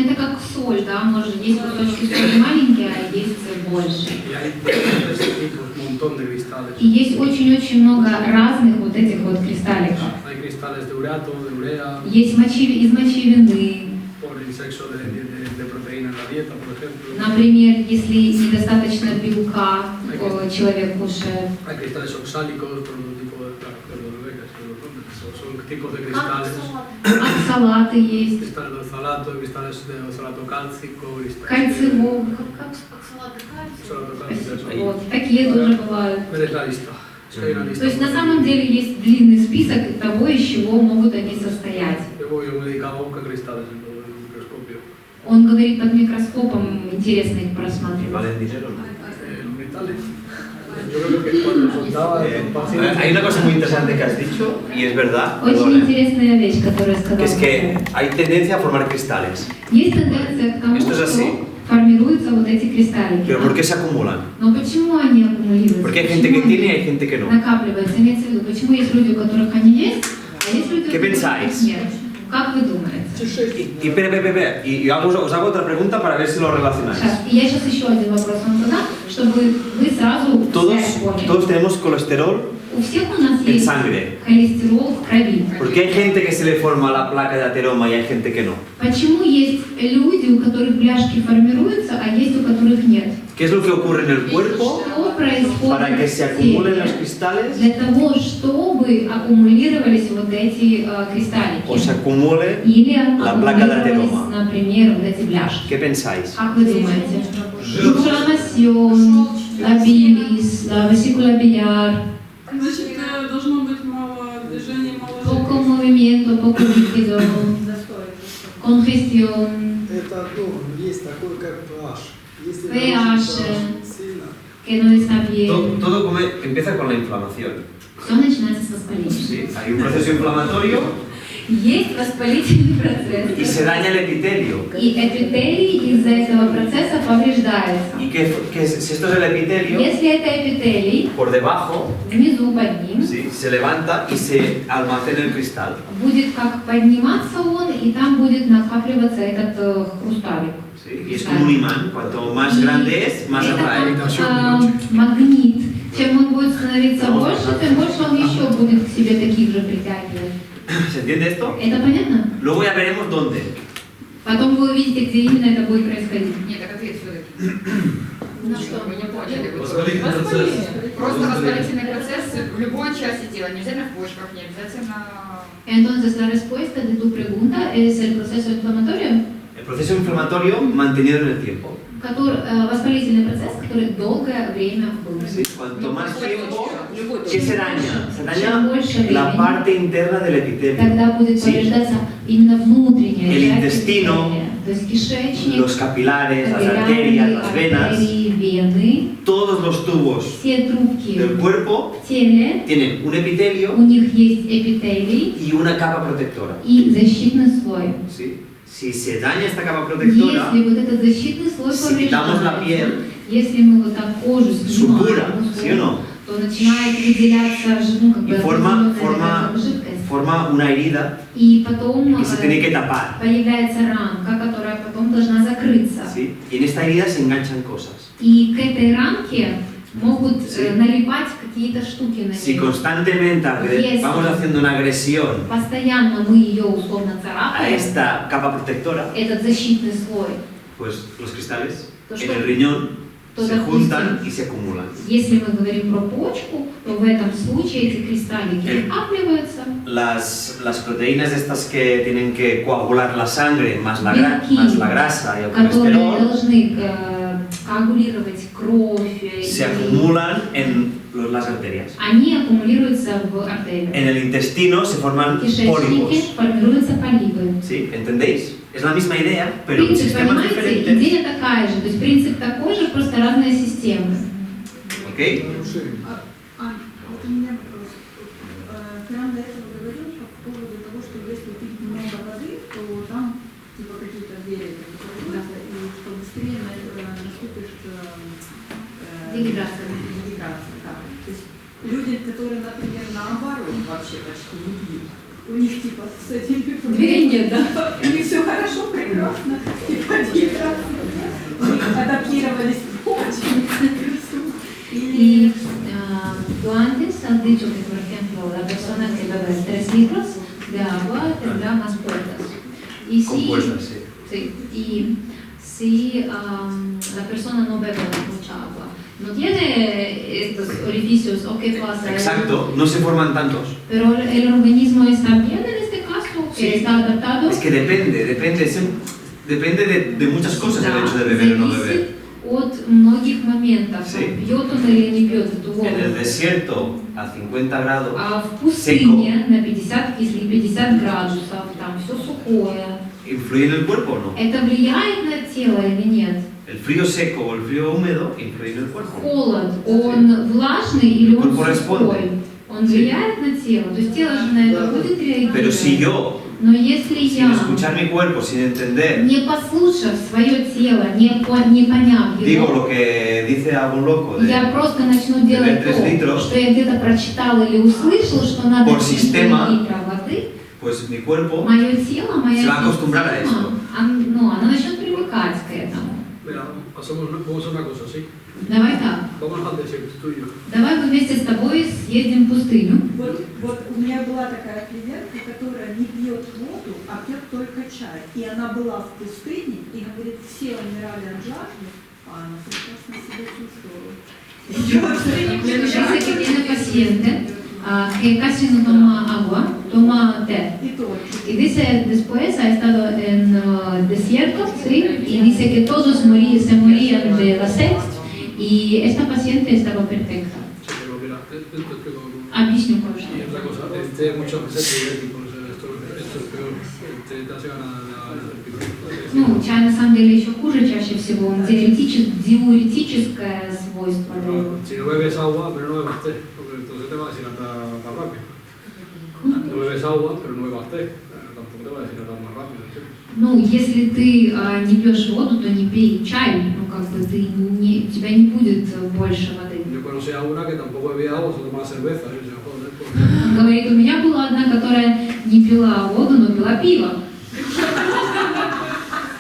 Это как соль, да, может есть кусочки соли маленькие, а есть больше. Y hay diferentes tipos, un montón de cristales. И есть очень-очень много разных вот этих вот кристалликов. Hay cristales de urato, de urea. Есть из мочевины. Por el exceso de proteína en la dieta, por ejemplo. Например, если недостаточно белка человек кушает. Hay cristales oxálicos, por otro tipo de son tipos de cristales. Оксалаты есть. Cristales de oxalato, cristales de oxalato cálcico, Кальцивол. Вот, такие тоже бывают. Es la lista. То есть на самом деле есть длинный список того, из чего могут они состоять. Он говорит под микроскопом, интересно их просматривать. Hay una cosa muy interesante que has dicho, y es verdad, Очень интересная вещь, которую сказал. que es que hay tendencia a formar cristales. Есть тенденция к тому, Esto es así. что формируются вот эти кристаллики. Pero ¿por qué se acumulan? Но почему они аккумулируются? Porque hay gente que tiene y hay gente que no. Накапливается, имеется в виду, почему есть люди, у которых они есть, а есть люди, у ¿Qué которых pensáis? нет. Как вы думаете? Y espera, y os hago otra pregunta para ver si lo relacionáis. Я сейчас еще один вопрос вам задам, чтобы вы сразу связь поняли. Todos tenemos colesterol У всех у нас en есть sangre. холестерол в крови. ¿Por qué hay gente que se le forma la placa de ateroma y hay gente que no? Почему есть люди, у которых бляшки формируются, а есть у которых нет? ¿Qué es lo que ocurre en el cuerpo Что происходит para que se в acumulen теле los cristales для того, чтобы аккумулировались вот эти кристаллики? o se acumule Или la placa de аккумулировались, ateroma? например, вот эти бляшки? ¿Qué pensáis? Как вы думаете? Инфламасьон, лабилис, весикула biliar, Значит, должно быть мало движения, мало poco movimiento, poco líquido, congestión, Это одно, есть такое, как pH. Если pH, сильно, que no está bien. Todo empieza con la inflamación. Все начинается с воспаления. Sí, hay un proceso inflamatorio Есть воспалительный процесс. y se daña el epitelio. И эпителий из-за этого процесса повреждается. ¿Y si esto es el epitelio? Если это эпителий, Por debajo, внизу под ним, sí, se levanta y se almacena el cristal. будет как подниматься он, и там будет накапливаться этот хрусталик. Sí, y es como un imán. Cuanto más grande es, más Это atrae. как магнит. Чем он будет становиться больше, тем больше он еще будет к себе таких же притягивать. ¿Se entiende esto? Это понятно? Luego ya veremos dónde. Потом вы увидите, где именно это будет происходить. Нет, так ответ все-таки. На что? Вы не поняли. Воспалительный процесс. Просто воспалительный процесс в любой части тела, не обязательно в почках, не обязательно... Entonces la respuesta de tu pregunta es el proceso inflamatorio, El proceso inflamatorio mantenido en el tiempo. воспалительный процесс, который долгое время был. Sí, cuanto más tiempo, Любой ¿qué se daña? Se daña la parte interna del epitelio. Тогда будет Sí. повреждаться именно внутренняя El часть intestino, эпителия. То есть кишечник, Los capilares, las капилляры, arterias, las venas, артерии, вены, todos los tubos все трубки del cuerpo в теле, tienen un epitelio у них есть эпителий y una capa protectora. и защитный слой. ¿Sí? Si se daña esta capa protectora, Если вот этот защитный слой si quitamos la piel, повреждается, если мы вот так кожу supura, снимаем, ¿sí o no? то начинает выделяться ну, как Y бы определенная жидкость. forma una herida И потом que se tiene que tapar. появляется ранка, которая потом должна закрыться. ¿Sí? Y en esta herida se enganchan cosas. И к этой ранке могут налипать какие-то штуки на Si нее. constantemente vamos haciendo una agresión Постоянно мы ее условно a царапаем, esta capa protectora, этот защитный слой. pues los cristales То, en что- el riñón то, se допустим, juntan y se acumulan. Если мы говорим про почку, то в этом случае эти кристаллики накапливаются. Las proteínas estas que tienen que coagular la sangre, más la grasa y el которые colesterol, должны коагулировать кровь, se и acumulan en las arterias. они аккумулируются в артериях. En el intestino se forman В кишечнике pólipos. формируются полипы. ¿Sí? ¿Entendéis? Es la misma idea, pero en Принцип, sistemas понимаете, diferentes. идея такая же, то есть принцип такой же, просто разные системы. ¿Ok? Нарушение. Вот у меня вопрос. Ты нам до этого говорил по поводу того, что если пить много воды, то там типа какие-то двери, и что быстрее наступишь Дегидрация. дегидрация, да. То есть люди, которые, например, наоборот вообще почти не пьют, у них типа с этим Дверей нет, да? у них все хорошо, прекрасно, типа дегидрация. Они адаптировались очень хорошо. Y tú antes has dicho que, por ejemplo, la persona que bebe 3 litros de agua tendrá más puertas. Y si, Compuestas, sí. sí, y si la persona no bebe mucha agua, no tiene estos orificios, ¿o qué pasa? Exacto, no se forman tantos. Pero el organismo está bien en este caso, que Sí. está adaptado. Es que depende de muchas cosas el hecho de beber o no beber. Зависит от многих моментов, Sí. пьет он или не пьет эту воду. En el desierto, a 50 grados, А в пустыне на 50, если 50 градусов, там все сухое, ¿influye en el cuerpo o no? это влияет на тело или нет? El frío seco o el frío húmedo influye en el cuerpo. Холод, он влажный или он Corresponde. сухой? Он влияет на тело, то есть тело же на это будет Pero si реагировать. yo, Но если sin я, escuchar mi cuerpo, sin entender, не послушав свое тело, не поняв digo его, lo que dice algún loco de, я просто начну делать tres то, litros, что я где-то прочитал или услышал, что надо por пить sistema, 3 литра воды, pues mi cuerpo мое тело, моя se va a acostumbrar a система, esto. оно начнет привыкать к этому. Mira, vamos a una cosa así. Давай так. Vamos al desierto, tú y yo. Давай мы вместе с тобой съездим в пустыню. Вот у меня была такая клиентка, которая не пьет воду, а пьет только чай. И она была в пустыне, и говорит, все умирали от жажды, а она прекрасно себя чувствовала. Dice que tiene paciente que casi no toma agua, toma té. И то. Y dice, después ha estado en desierto, ¿sí? Y dice que todos se morían de la sed y esta paciente estaba perfecta. Sí, pero mira, te explico. Объясню Y кое-что. otra cosa, muchas veces diuréticos, esto es peor, te hace ganar el pipí. Ну, чай на самом деле еще хуже чаще всего, он диуретическое свойство дает. Si no bebes agua, pero no bebas té, porque entonces te va a deshidratar más rápido. No bebes agua, pero no bebas té, tampoco te va a deshidratar más rápido. ¿Sí? Ну, если ты не пьешь воду, то не пей чай, ну как бы у тебя не будет больше воды. Yo conocí a una que tampoco bebía agua, se tomaba cerveza, y yo decía, joder, pues... Он говорит, у меня была одна, которая не пила воду, но пила пиво.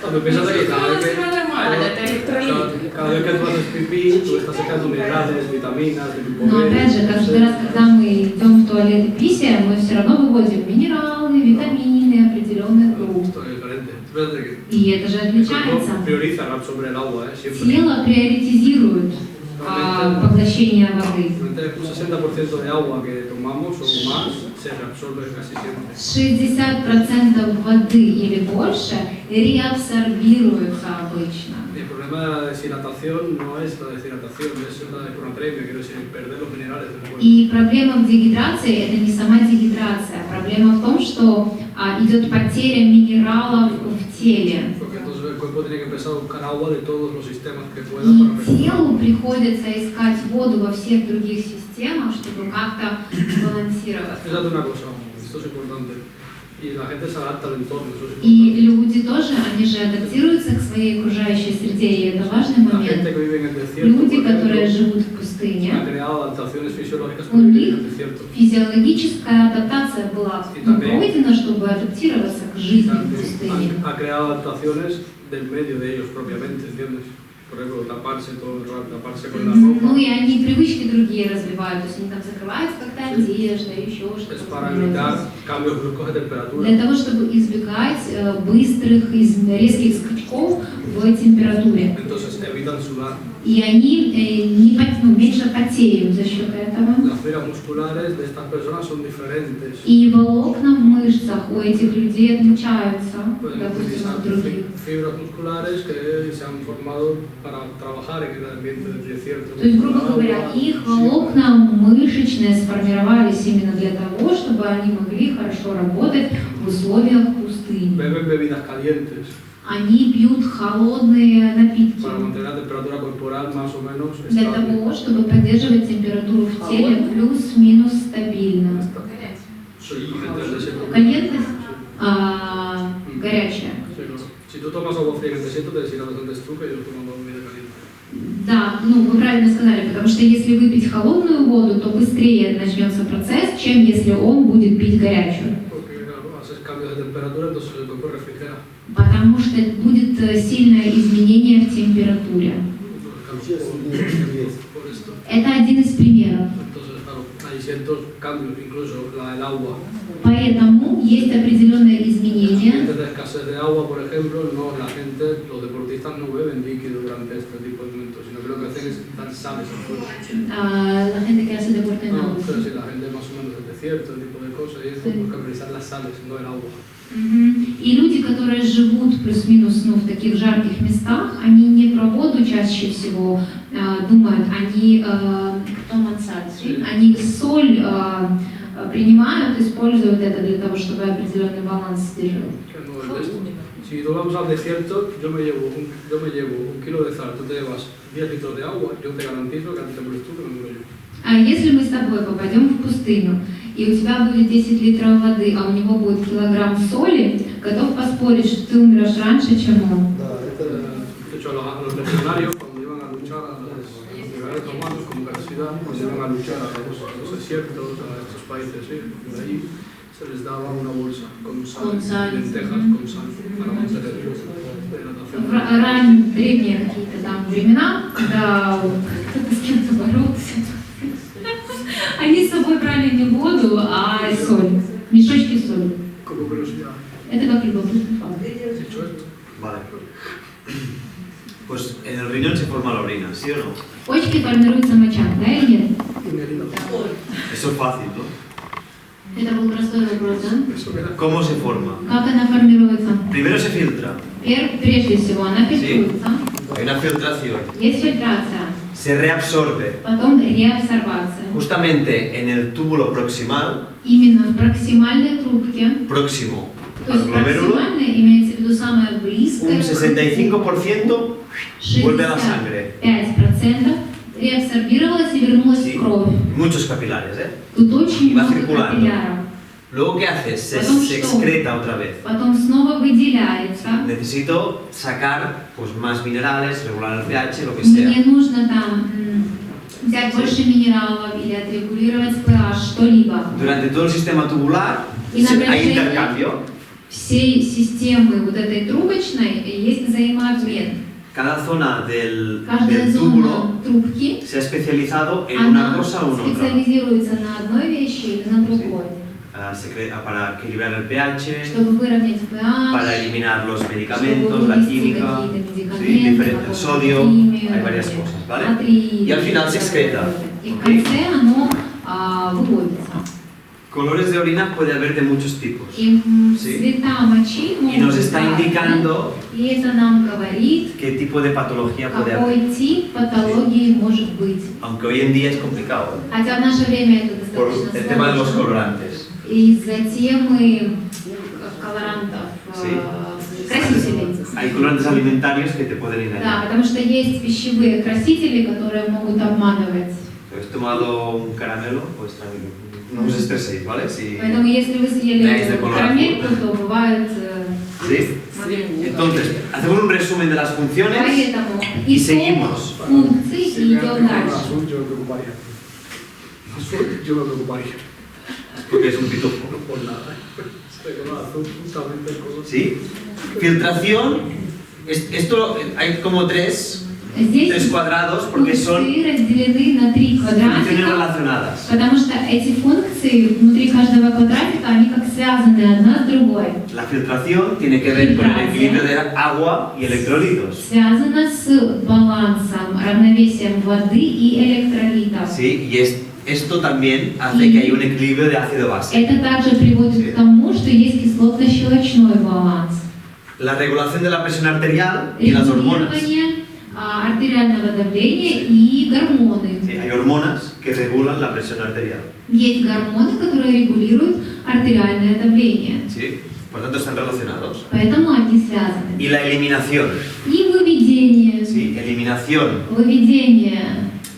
Cuando piensas que cada vez que... нормально, это электролит. Cada vez que tú haces pipí, tú estás sacando minerales, vitaminas, de tipo Но B. опять же, каждый раз, когда мы идем в туалет и писаем, мы все равно выводим минералы, витамины, определенных групп. Esto es diferente. Fíjate que И это же el cuerpo отличается. prioriza absorber el agua, siempre. Тело приоритизирует поглощение воды. Un 60% de agua que tomamos o más se reabsorbe casi siempre. 60% воды или больше реабсорбируются обычно. Y el problema de la deshidratación no es la deshidratación, es la deshidratación, quiero decir, perder los minerales del cuerpo. И проблема в дегидрации – это не сама дегидрация. Проблема в том, что идет потеря минералов в теле. Porque entonces el cuerpo tiene que empezar a buscar agua de todos los sistemas que pueda И para respirar. телу приходится искать воду во всех других системах, чтобы как-то балансироваться. Fíjate una cosa, esto es importante. Y la gente se adapta al entorno. Eso es И люди тоже, они же адаптируются к своей окружающей среде, и это важный la момент. gente que vive en el desierto, Люди, por которые ejemplo, живут в пустыне, ha creado adaptaciones fisiológicas у para vivir en них el desierto. физиологическая адаптация была пройдена, чтобы адаптироваться к жизни в пустыне. Ha creado adaptaciones del medio de ellos propiamente, ¿entiendes? Por ejemplo, taparse todo el rato, taparse con la Ну ropa. и они привычки другие развивают, то есть они там закрываются как-то одежда, еще Es что-то. para evitar cambios bruscos de temperatura. Для того, чтобы избегать быстрых, резких скачков в температуре. Entonces evitan sudar. И они меньше потеют за счет этого. Las fibras musculares de estas personas son diferentes. И волокна в мышцах у этих людей отличаются, Pueden допустим, utilizar от других. fibras musculares que se han formado para trabajar en el ambiente del desierto. То есть, грубо говоря, их волокна мышечные сформировались именно для того, чтобы они могли хорошо работать в условиях пустыни. Beben bebidas calientes Они пьют холодные напитки para mantener la temperatura corporal más o menos для estable. того, чтобы поддерживать температуру в теле плюс-минус стабильно. Sí, gente del desierto. Калентность горячая. Sí, claro. Si tú tomas agua fría en el desierto, te deshidratas antes tú que yo tomando agua caliente. Да, ну вы правильно сказали, потому что если выпить холодную воду, то быстрее начнется процесс, чем если он будет пить горячую. Porque claro, haces cambios de temperatura, entonces el cuerpo refrigera. Потому что будет сильное изменение в температуре. Por esto. Это один из примеров. Entonces, claro, hay ciertos cambios, incluso el agua. Поэтому есть определенные изменения. Antes de escasez de agua, por ejemplo, no, la gente, los deportistas no beben líquido durante este tipo de momentos, sino que lo que hacen es dar sales al cuerpo. La gente que hace deporte No, no. pero si la gente más o menos del desierto, ese tipo de cosas, y eso, busca priorizar las sales, no el agua. И люди, которые живут плюс-минус в таких жарких местах, они не про воду чаще всего думают, они они соль принимают, используют это для того, чтобы определенный баланс сдерживать. Si tú vamos al desierto, yo me llevo un kilo de sal, tú te llevas 10 litros de agua, yo te garantizo que antes te mueres tú que me muero yo. А если мы с тобой попадем в пустыню, и у тебя будет 10 литров воды, а у него будет килограмм соли, готов поспорить, что ты умрешь раньше, чем он. De hecho, a los legionarios, cuando iban a luchar a los liberales romanos, como capacidad, cuando iban a luchar a los desiertos, a estos países, por ahí, se les daba una bolsa con sal, lentejas con sal, para mantener hidratación. Древние какие-то там времена, когда кто-то с кем-то боролся, они с собой брали не воду, а соль, мешочки соли. Como curiosidad. Это как любопытный факт. Dicho esto, Vale. Pues en el riñón se forma la orina, ¿sí o no? Почки формируется моча, да или нет? Eso es fácil, ¿no? Это был простой вопрос, да? eso queda. ¿Cómo se forma? Как она формируется? Primero se filtra. Прежде всего, она фильтруется. Hay una filtración. Есть фильтрация, Se reabsorbe. потом реабсорбация. Justamente en el túbulo proximal, Именно в проксимальной трубке, próximo то al есть glomérulo, проксимальная имеется в виду самая близкая, un 65% vuelve a la sangre. 65% реабсорбировалась и вернулась Sí, в кровь. muchos capilares, ¿eh? Тут очень Va много circulando. капилляров. Luego, ¿qué haces? Se Потом что? excreta otra vez. Потом снова выделяется. Necesito sacar pues, más minerales, regular el pH, lo que sea. Мне нужно там взять больше минералов или отрегулировать pH, что-либо. Durante todo el sistema tubular Y la hay presión- intercambio. Всей системы вот этой трубочной есть взаимообмен. Cada zona Каждая del зона túbulo трубки, se ha especializado en una она cosa o en otra. специализируется на одной вещи или на другой. Para equilibrar el pH, Чтобы выровнять pH, para eliminar los чтобы medicamentos, la вывести química, какие-то sí, медикаменты, diferente, el sodio, химию, hay varias cosas, ¿vale? натрий, Y al final se excreta. И в конце оно выводится. Colores de orina puede haber de muchos tipos. И Sí. цвета мочи Y nos могут está быть разные. indicando И это нам говорит, qué tipo de patología puede haber. какой тип патологии может быть. Aunque hoy en día es complicado, ¿eh? Хотя в наше время это Por достаточно el tema de los сложно. colorantes. Из-за темы колорантов, Sí. красителей. Hay colorantes alimentarios que te pueden Да, engañar. потому что есть пищевые красители, которые могут обманывать. ¿Has tomado un caramelo? Pues no os estreséis, ¿vale? Si... Поэтому если вы съели карамельку, то бывает... ¿Sí? Entonces, hacemos un resumen de las funciones Поэтому y seguimos. Функции Si и me идем hacen дальше. azul, yo me preocuparía. Azul, yo me preocuparía. Porque es un pitufo. No por nada. Este color azul, justamente el color. ¿Sí? Filtración, esto hay como tres Здесь cuadrados porque son функции разделены на 3 funciones квадратика, relacionadas. потому что эти функции внутри каждого квадратика, они как связаны одна с другой. La filtración tiene que ver con el equilibrio de agua y electrolitos. Связана с балансом, равновесием воды и электролитов. ¿Sí? Y esto también hace que haya un equilibrio de ácido-base. Это также приводит к тому, что есть кислотно-щелочной баланс. La regulación de la presión arterial y las hormonas. Регулирование артериального давления и гормоны. Sí, hay hormonas que regulan la presión arterial. Есть гормоны, которые регулируют артериальное давление. ¿Sí? Por tanto, están relacionados. Поэтому они связаны. Y la eliminación. И выведение. ¿Sí? Eliminación Выведение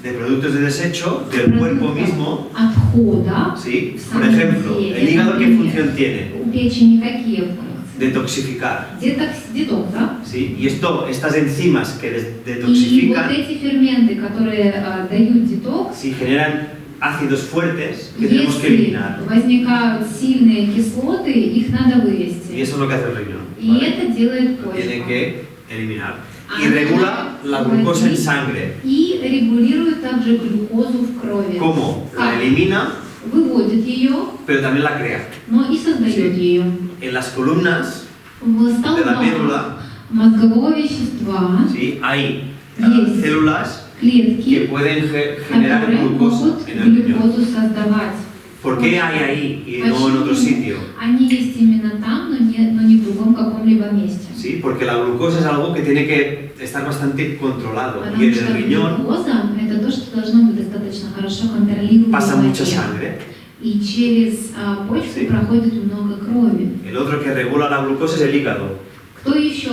de productos de desecho del cuerpo mismo. отхода. ¿Sí? Por ejemplo, el hígado, ¿qué función tiene? У печени какие функции? Detoxificar. Детокс, да? ¿Sí? Y estas enzimas que И вот detoxifican, эти ферменты, которые дают детокс, si generan ácidos fuertes que tenemos que если eliminar. возникают сильные кислоты, их надо Y вывести. eso es lo que hace el riñón. И ¿vale? это делает Tiene почка. que eliminar. Y regula la glucosa en sangre. И регулирует также глюкозу в крови. ¿Cómo? La Как? elimina, Выводит ее, pero también la crea. но и создает ее. En las columnas В de la столбах médula, мозгового вещества ¿sí? Hay Есть células que клетки, pueden generar которые glucosa могут en el riñón. глюкозу создавать. ¿Por qué hay ahí y no en otro sitio? Они есть именно там, но не в другом каком-либо месте. Sí, porque la glucosa es algo que tiene que estar bastante controlado. Y Потому en что el riñón глюкоза – это то, что должно быть достаточно хорошо контролируемо. pasa mucha sangre. И через почку Sí. проходит много крови. El otro que regula la glucosa es el hígado. Кто еще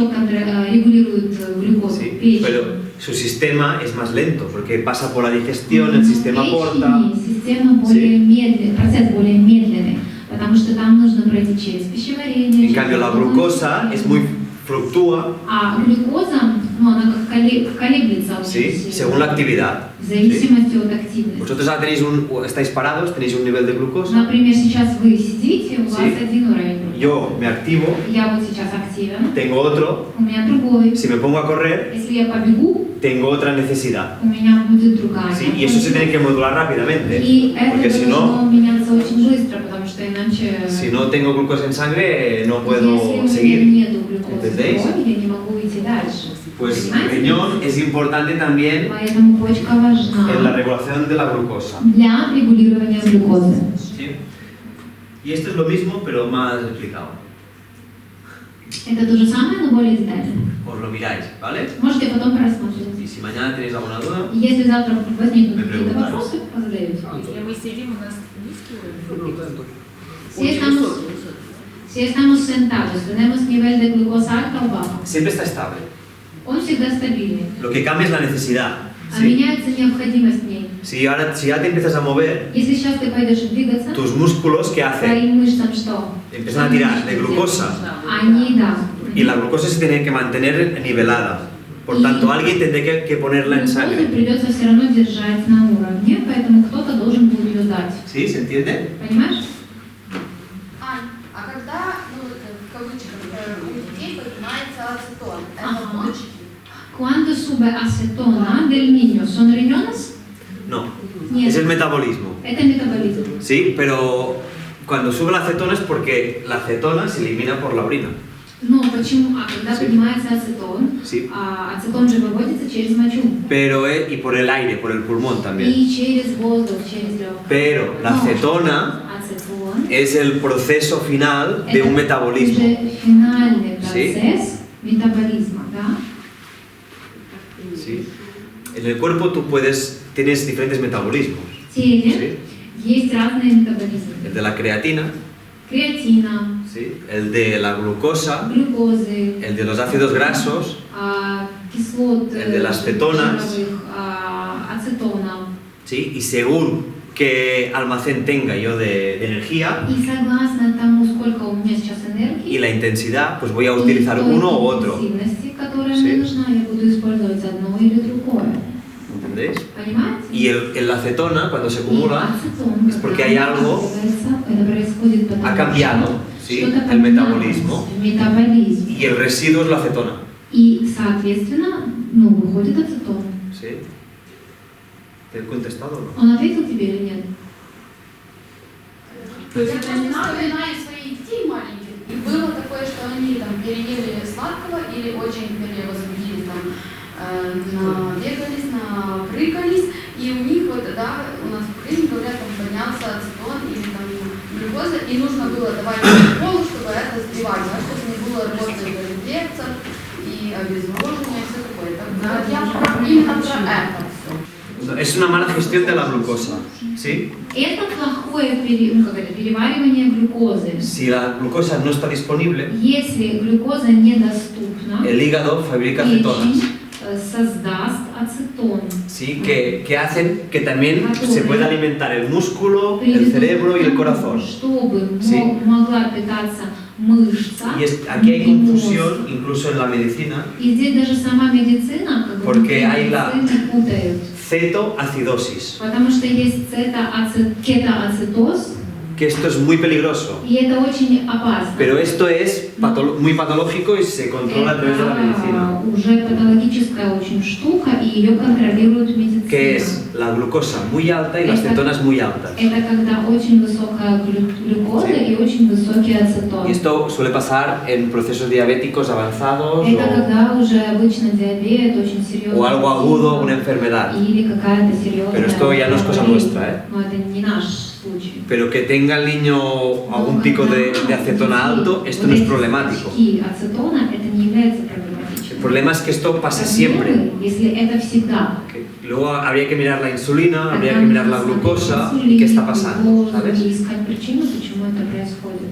регулирует глюкозу? Sí, Печень. pero su sistema es más lento porque pasa por la digestión, el sistema porta. Печени система более медленная, процесс более медленный, потому что там нужно пройти через пищеварение. En cambio, la glucosa es muy fluctúa, А глюкоза, она как колеблется очень ¿sí? сильно, Según la actividad. в зависимости от активности. Vosotros ahora estáis parados, tenéis un nivel de glucosa. Например, сейчас вы сидите, у вас Sí. один уровень. Yo me activo, Я вот сейчас активен, tengo otro. у меня другой. Si me pongo a correr, Если я побегу, tengo otra necesidad. у меня будет другая. ¿Sí? Y eso se tiene que modular rápidamente. И Porque это si должно no, меняться очень быстро, потому что иначе... si no tengo glucosa en sangre, no Если puedo у меня seguir. нету глюкозы в ¿Entendéis? крови, я не могу идти дальше. Pues el Понимаете? riñón es importante también Поэтому почка en la важна regulación de la glucosa. для регулирования глюкозы. ¿Sí? Y esto es lo mismo, pero más explicado. Это то же самое, но более детально. Os lo miráis, ¿vale? Можете потом просмотреть. Y si mañana tenéis alguna duda, Если завтра возникнут Me какие-то preguntaron. вопросы, позадаете. Если мы сидим, у нас низкий уровень. Si estamos sentados, tenemos nivel de glucosa alto o bajo, siempre está estable. он всегда стабильный. Lo que cambia es la necesidad. А ¿Sí? меняется необходимость в ней. Si ya te empiezas a mover, Если сейчас ты пойдешь двигаться, tus músculos, ¿qué hacen? твоим мышцам что? Empiezan a tirar de glucosa. Они, да. Y la glucosa se tiene que mantener nivelada. Por tanto, alguien tendrá que ponerla en Глюкозу sangre. придется все равно держать на уровне, поэтому кто-то должен будет ее дать. ¿Sí? ¿Se entiende? Понимаешь? Ань, а когда, ну, в кавычках, у людей поднимается ацетон, это Ага. почки? Cuando sube acetona del niño, ¿son riñones? No. Нет. Es el metabolismo. Это метаболизм. Sí, pero cuando sube la acetona es porque la acetona se elimina por la orina. Но почему? А когда Sí. поднимается ацетон, Sí. ацетон же выводится через мочу. Pero y por el aire, por el pulmón también. И через воздух, через легкие. Pero la Но acetona ацетон es el proceso final de un это metabolismo. уже финальный Sí. процесс метаболизма, да? ¿Sí? En el cuerpo tú tienes diferentes metabolismos. В теле ¿Sí? есть разные метаболизмы. El de la creatina, Креатина, ¿sí? El de la glucosa, глюкозы, el de los ácidos grasos, кислот El de las cetonas. жировых, ацетона. ¿sí? Y según qué almacén tenga yo de energía И согласно тому, сколько у меня сейчас энергии, y la intensidad, pues voy a utilizar uno u otro. интенсивности, которая Sí. мне нужна, я буду использовать одно или другое. ¿Entendéis? Понимаете? Y la acetona, cuando se И acumula, ацетон, es porque когда hay algo, накапливается, это происходит потому, ha cambiado, что ¿sí? что-то El поменялось metabolismo. в метаболизме. Y el residuo es la acetona. И, соответственно, выходит ацетон. ¿Sí? ¿Te he contestado o no? Он ответил тебе или нет? То есть Я это просто не надо? вспоминаю своих детей маленьких, и было такое, что они там переели сладкого или очень перевозбудились, там, набегались, напрыгались, и у них вот, да, у нас в Украине, говорят, там поднялся ацетон или там глюкоза, и нужно было давать школу, чтобы это сбивать, да, чтобы не было рвотных рефлексов и обезвоживания, и все такое. Так, я именно про это все. Es una mala gestión de la glucosa, ¿sí? Это плохое переваривание глюкозы. Si la glucosa no está disponible, Если глюкоза недоступна, el hígado fabrica cetonas, печень создаст ацетон, ¿sí? Que hacen que también se pueda alimentar el músculo, el cerebro y el corazón. чтобы Sí. могла питаться мышца. Y aquí hay и мозг. confusión, incluso en la medicina, И здесь даже сама медицина, как бы, Porque hay la- медицины путают. cetoacidosis, Потому что есть кетоацетоз, que esto es muy peligroso. и это очень опасно. Pero esto es muy patológico y se controla a través de la medicina. Это уже патологическая очень штука, и ее контролирует медицина. Que es la glucosa muy alta y las cetonas muy altas. Это когда очень высокая глюкоза Sí. и очень высокий ацетон. Y esto suele pasar en procesos diabéticos avanzados Это когда уже обычно диабет очень серьезный. o algo agudo, una enfermedad. Или какая-то серьезная. Pero esto ya no es cosa болезнь. nuestra, ¿eh? Но это не наш случай. Pero que tenga el niño algún pico de acetona alto, esto no es problemático. Скачки ацетона это не является El проблематичным. problema es que esto pase siempre. Проблемой, если это всегда. Que luego habría que mirar la insulina, habría que mirar la glucosa y qué está pasando, ¿sabes? И искать причину, почему это происходит.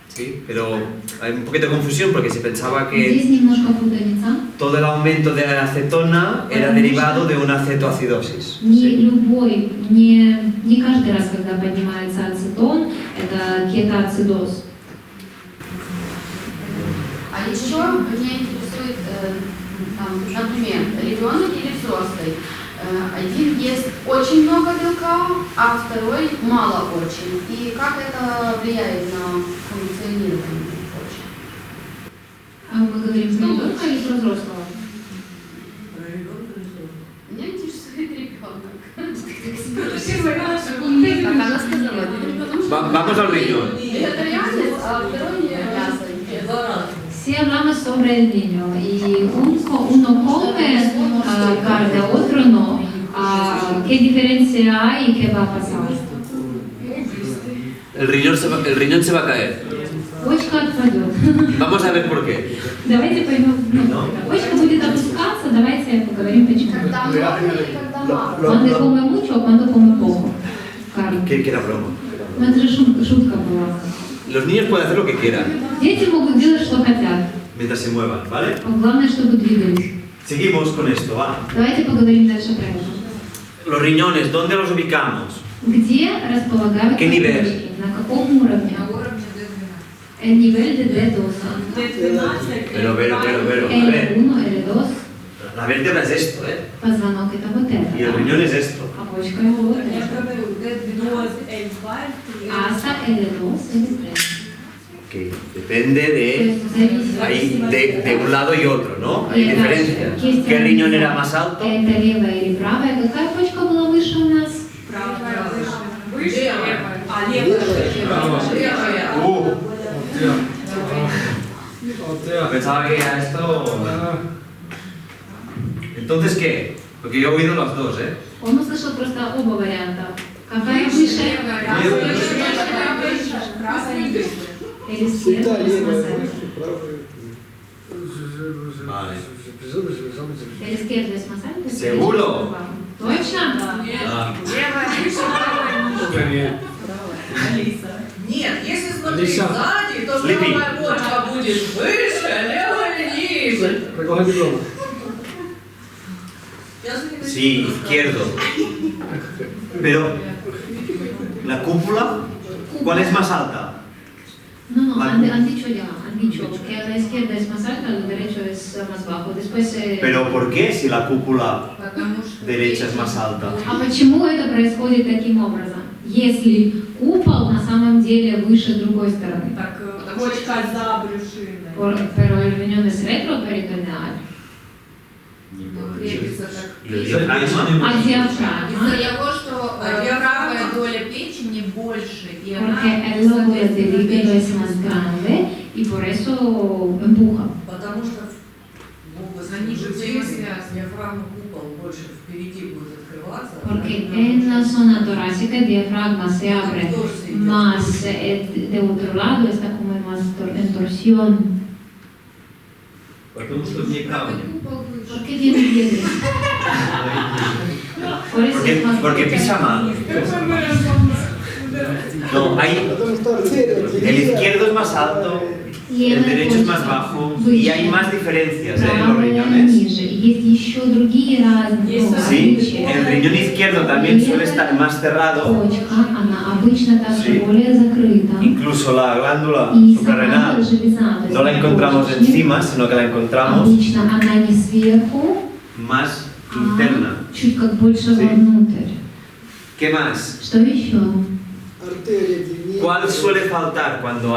Sí, pero hay un poquito de confusión porque se pensaba que Здесь немножко путаница. todo el aumento de la acetona era derivado de una cetoacidosis. Не Sí. любой, не каждый раз, когда поднимается ацетон, это кетоацидоз. А еще меня интересует, там, например, ребенок или взрослый. Один ест очень много белка, а второй мало очень. И как это влияет на функционирование почек? А мы говорим про ребенка или про взрослого? Меня интересует ребенок. Так она сказала, Vamos al riñón. вегетарианец, а второй не мясо ест. Sì, hablamos sobre el niño y uno come carne, otro no. ¿Qué diferencia hay y qué va a pasar? El riñón se va a caer. Почка отпадет. Vamos a ver por qué. Давайте поймем. Почка будет опускаться, давайте поговорим почему. Когда много или когда мало? Cuando come mucho o cuando come poco. Carne. Que era broma. Ну это же шутка была. Los niños pueden hacer lo que quieran Дети могут делать, что хотят. mientras se muevan, ¿vale? Главное, чтобы двигались. Seguimos con esto, va. Давайте поговорим дальше про это. Los riñones, ¿dónde los ubicamos? Где располагаются ¿Qué nivel? почки? На каком уровне? El nivel de D2. Pero, a ver. L1, L2. La vértebra es esto, ¿eh? Позвонок это вот это. Y el riñón es esto. А почка его вот это. Hasta L2, L3. Que depende То de, есть зависит. hay de un lado y otro, ¿no? Hay Это diferencias. есть ¿Qué riñón разница. era más alto? Это левая или правая? Какая почка была выше у нас? Pensaba que era esto. Entonces, ¿qué? Porque yo he oído las dos, ¿eh? Он услышал просто оба варианта. Какая выше? Или слева, или смазать? Vale. Или izquierda es más alta? ¿Seguro? Точно? Ah. Muy bien. Нет, если смотреть Алиса. сзади, то Слепи. правая почка будет выше, а левая ниже. Recoge el diploma. Я же не Sí, izquierdo. Pero La cúpula, ¿cuál es más alta? No, han dicho que a la izquierda es más alta, a la derecha es más bajo. Después, ¿Pero por qué si la cúpula derecha es más alta? А почему это происходит таким образом? Если купол на самом деле выше другой стороны. Так, почка за брюшиной. Pero el riñón es retroperitoneal. ¿Y el diafragma? А диафрагма? Из-за того, что правая доля печени больше, и Porque el lóbulo del hígado es más grande y por eso empuja. Потому что они же диафрагма купол больше впереди будет открываться. Porque en la zona torácica el diafragma se abre más de otro lado, está como más en torsión. Потому что в ней камни. ¿Por qué tiene piedras? Por eso es más Porque pisa mal. No, hay... El izquierdo es más alto, el derecho es más bajo y hay más diferencias en los riñones. Sí, el riñón izquierdo también suele estar más cerrado. Sí. Incluso la glándula suprarrenal no la encontramos encima, sino que la encontramos más interna. Sí. ¿Qué más? ¿Cuál suele faltar cuando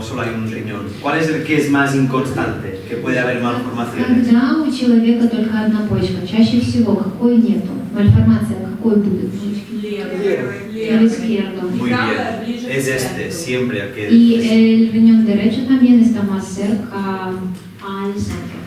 solo hay un riñón? ¿Cuál es el que es más inconstante? Que puede haber malformaciones. Когда у человека только одна почка, чаще всего какой нету? Мальформация какой будет? El izquierdo. Muy bien. Es este, siempre aquel. Y el riñón derecho también está más cerca al centro.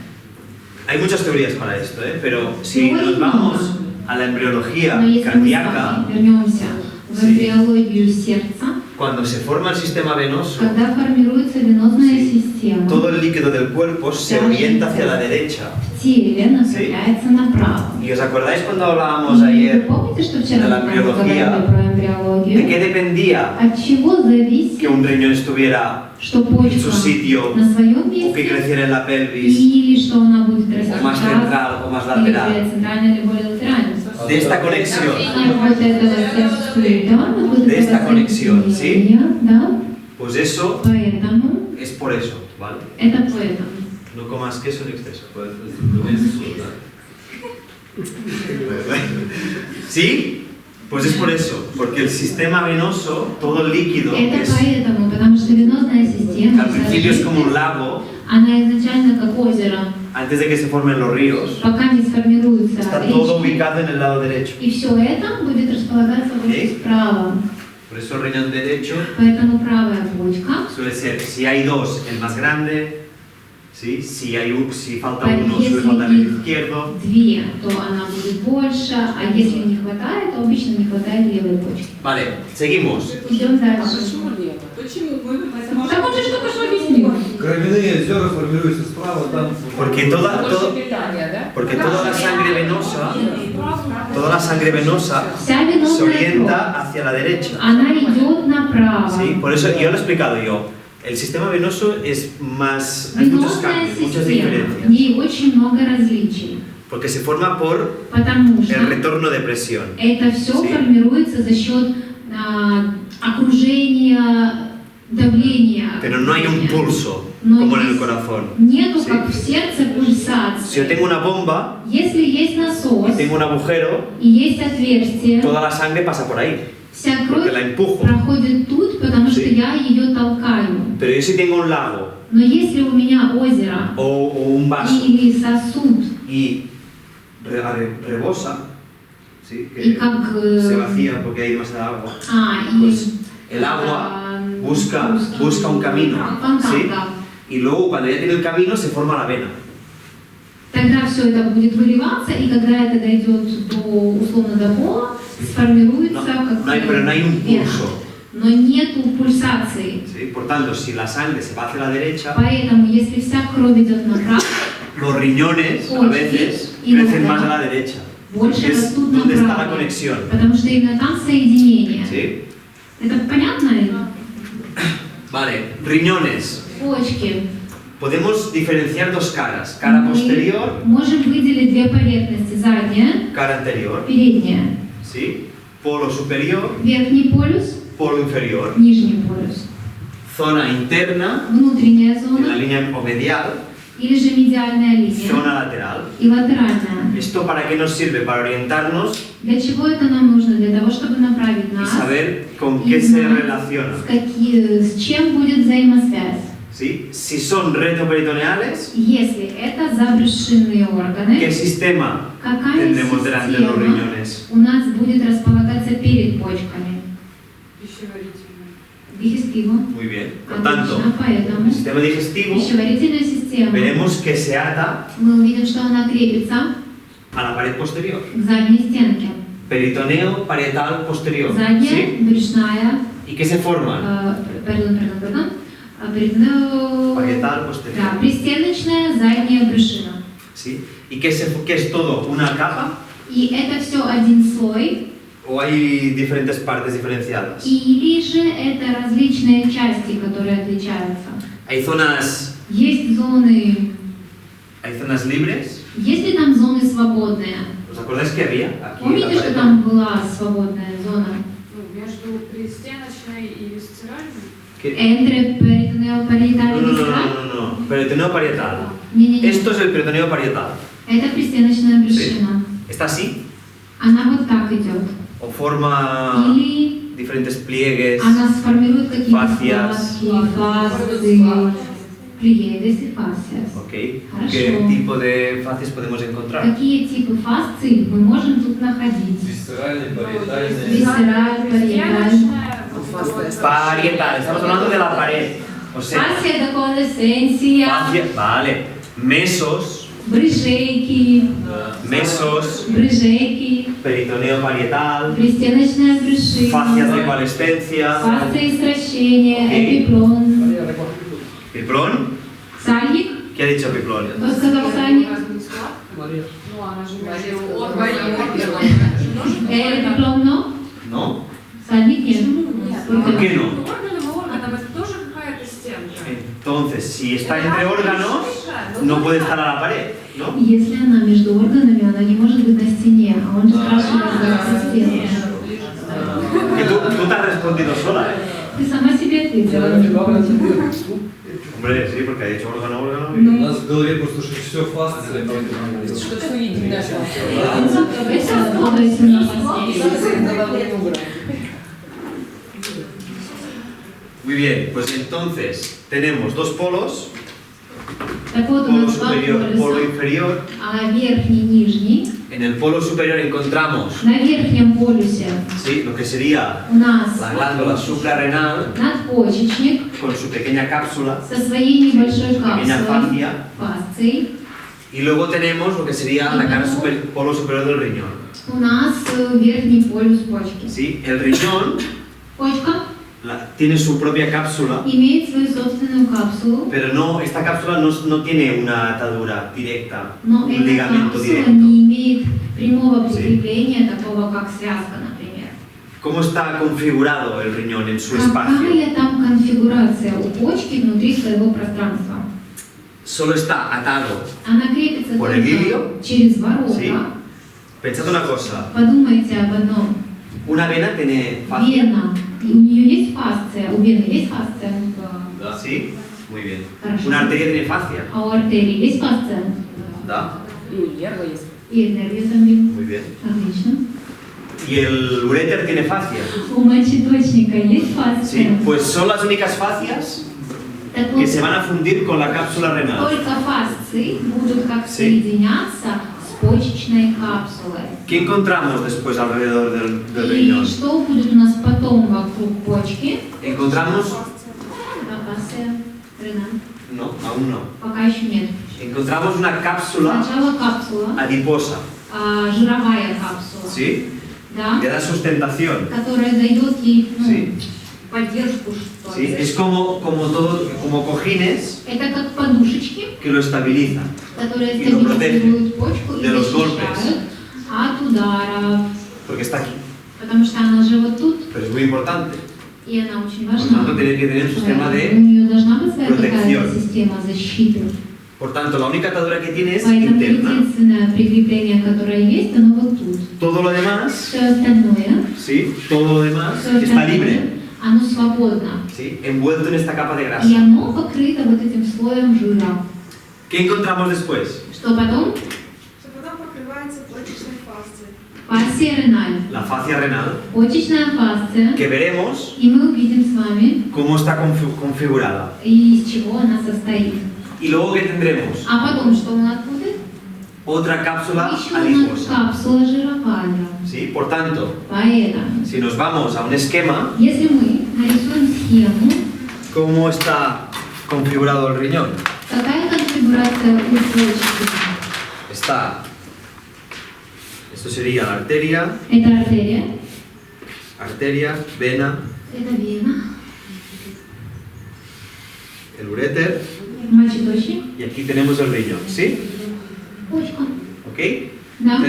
Hay muchas teorías para esto, pero si nos vamos a la embriología Но если мы cardíaca, вернемся в эмбриологию сердца, cuando se forma el sistema venoso, когда формируется венозная система, todo el líquido del cuerpo se orienta hacia la derecha. в теле направляется направо. ¿Y os acordáis cuando hablábamos Вы ayer помните, что вчера de la мы говорили embriología? про эмбриологию? ¿De qué dependía От чего зависит, que un riñón estuviera что en почка su sitio на своем o que месте, creciera en la pelvis или что она будет расти o más central o más или lateral? более центральная, или более латеральная. De esta conexión, И вот этого сексуида, de esta conexión, ¿sí? Да, Pues eso поэтому es por eso, ¿vale? это поэтому. No comas queso en exceso. ¿Sí? Pues es por eso, porque el sistema venoso, todo el líquido, Это es, поэтому, потому что венозная система, al principio es como un lago, она изначально как озеро, antes de que se formen los ríos, пока не сформируется está todo речки, ubicado en el lado derecho. и все это будет располагаться вот ¿Sí? справа. Por eso el riñón derecho Поэтому правая почка, suele ser, si hay dos, el más grande, ¿sí? Si falta uno, suele faltar el izquierdo. две, то она будет больше, а если не хватает, то обычно не хватает левой почки. Vale, seguimos. Идем дальше. Почему мы Так он же только что объяснил. Кровяные зерна формируются справа, там... Porque toda la sangre venosa, Вся se венозная orienta hacia la derecha. она идет направо. ¿Sí? Por eso yo lo he explicado yo. El sistema venoso es más... Hay muchos Венозная cambios, muchas система, в diferencias. ней очень много различий, Porque se forma por потому el что retorno de presión. это все Sí. формируется за счет окружения, давления. Pero no hay un pulso, No como en el есть- corazón. Нету Sí. как в сердце Si yo пульсации. tengo una bomba Если есть y насос tengo un agujero, и есть отверстие, toda la sangre pasa por ahí, вся porque кровь la empujo. проходит тут, потому что Sí. я ее толкаю. Pero yo si tengo un lago Но если у меня озеро o un vaso или сосуд, y rebosa, ¿sí? и Que как se vacía porque hay demasiada agua, и pues el agua busca un camino, фонтан, ¿sí? да. Y luego cuando ya tiene el camino se forma la vena. Тогда все это будет выливаться, и когда это дойдет до, условно, до пола, сформируется как Pero no hay un вена. pulso. Но нету пульсации. ¿Sí? Por tanto, si la sangre se va hacia la derecha, Поэтому, если вся кровь идет направо, los riñones a veces crecen más a la derecha. больше Es растут donde está la направо. conexión. Потому что именно там соединение. ¿Sí? Это понятно? Vale, riñones. Почки. Podemos diferenciar dos caras, cara Мы posterior, можем выделить две поверхности, задняя, cara anterior. передняя. ¿Sí? polo superior, верхний полюс, polo inferior, нижний полюс, zona interna, внутренняя en la зона línea o medial, или же медиальная линия zona lateral. и латеральная. ¿Esto para qué nos sirve? Para orientarnos Для чего это нам нужно? Для того, чтобы направить y нас saber con и qué se знать, relaciona. с чем будет взаимосвязь. ¿Sí? Si son retroperitoneales, Если это забрюшинные органы, ¿qué sistema какая tendremos delante de los система riñones? у нас будет располагаться перед почками? Digestivo. Muy bien. Por tanto, Отлично, поэтому el sistema digestivo пищеварительная система. veremos que se ata Мы увидим, что она крепится a la pared posterior. к задней стенке. Peritoneo parietal posterior. Задняя, ¿Sí? брюшная, ¿Y qué se forman? Parietal posterior. Да, пристеночная, задняя брюшина. ¿Sí? ¿Y qué es todo? ¿Una capa? И это все один слой, ¿O hay diferentes partes diferenciadas? или же это различные части, которые отличаются. ¿Hay zonas Есть зоны, libres? есть ли там зоны свободные? ¿Os acordáis que había? Aquí en la Помните, что pared? там была свободная зона? Между пристеночной и висцеральной? Entre peritoneal parietal и висцераль? No. Peritoneo parietal. Не-не-не. Esto es el peritoneo parietal. Это пристеночная брюшина. ¿Está así? Она вот так идет. ¿O forma Или diferentes pliegues? она сформирует какие-то Fascias. складки, фасции, плиедес и фасциas. Ok. Хорошо. ¿Qué tipo de fascias podemos encontrar? Какие типы фасций мы можем тут находить? Visceralny, parietальny. Висцераль, париеталь. Parietal. Estamos hablando de la pared. O sea, Фасция de coalescencia, fascia. Vale. Mesos. брыжейки, Peritoneo parietal. пристеночная брюшина, Fascias de coalescencia. фасция истращения, Ok. эпиплон. ¿Piplón? Сальник? ¿Qué ha dicho Piplón? Кто сказал сальник? María. Ну, она же Эпиплон, но? ¿No? Сальник нет. ¿Por qué no? органом это тоже какая-то стенка. Entonces, si está entre órganos, no puede estar a la pared, ¿no? Если она между органами, она не может быть на стене, а он спрашивает за стену. Que tú te has respondido sola, ¿eh? Ты сама себе ответила. Hombre, sí, porque ha dicho órgano. У нас в голове просто все фасция. Что-то единое. Muy bien, pues entonces tenemos dos polos, Так вот, у polo нас два superior, polo полюса, inferior. верхний и нижний. En el polo superior encontramos, На верхнем полюсе ¿sí?, lo que sería у нас la glándula suprarrenal надпочечник con su pequeña cápsula, со своей небольшой pequeña капсулой, fascia, фасцией. y luego tenemos lo que sería la cara polo superior del riñón. У нас верхний полюс почки. ¿Sí? El riñón Почка tiene su propia cápsula, имеет свою собственную капсулу, pero no, esta cápsula no tiene una atadura directa, но un эта ligamento капсула directo. не имеет прямого прикрепления, такого как связка, например. ¿Cómo está configurado el riñón en su espacio? Какая там конфигурация у почки внутри своего пространства? Solo está atado. Она крепится Por el только ilio. через ворота. Sí. Pensad una cosa, Подумайте об одном. una vena tiene fascia. Вена. И у нее есть фасция. У вены есть фасция? ¿Da? ¿Sí? Muy bien. Хорошо. Una arteria tiene fascia. А у артерии есть фасция? ¿Da? И у нерва есть. И энергия también. Muy bien. Отлично. ¿Y el uréter tiene fascia? У мочеточника есть фасция? Sí. Pues son las únicas fascias Так que вот, se van a fundir con la cápsula renal. только фасции будут как Sí. соединяться с почечной капсулой. ¿Qué encontramos después alrededor del И riñón? что будет у нас потом вокруг почки? Encontramos... Фасция, рена. No, aún no. Пока еще нет. Encontramos una cápsula Сначала капсула, adiposa, жировая капсула, ¿sí? да, Que da sustentación, которая дает ей ¿sí? поддержку, что ¿Sí? ли. Es como cojines Это как подушечки, que lo estabilizan. которые И lo стабилизируют почку и de los защищают от ударов, Porque está aquí. потому что она же вот тут, Pero es muy importante. и она очень Por важна. tanto, tiene que tener un sistema У de... нее должна быть своя protección. какая-то система защиты. Por tanto, la única atadura que tiene es Поэтому interna. единственное прикрепление, которое есть, оно вот тут. Todo lo demás, Все остальное, ¿sí? Todo lo demás все está остальное, libre, оно свободно. ¿sí? Envuelto en esta capa de И grasa. оно покрыто вот этим слоем жира. ¿Qué encontramos después? Что потом? Что потом покрывается почечной фасцией. Фасция реналь. La fascia renal, Почечная фасция. que veremos И мы увидим с вами, cómo está configurada. из чего она состоит. Y luego, ¿qué tendremos? А потом, что у нас будет? Otra cápsula Еще одна adiposa. капсула жировая. ¿Sí? Por tanto, Поэтому, si nos vamos a un esquema, если мы нарисуем схему, ¿cómo está configurado el riñón? какая конфигурация у почки? Está, esto sería la arteria, Это артерия, vena, это вена, el uréter, мочеточник, y aquí tenemos el riñón, ¿sí? почка. ¿Ok? Да.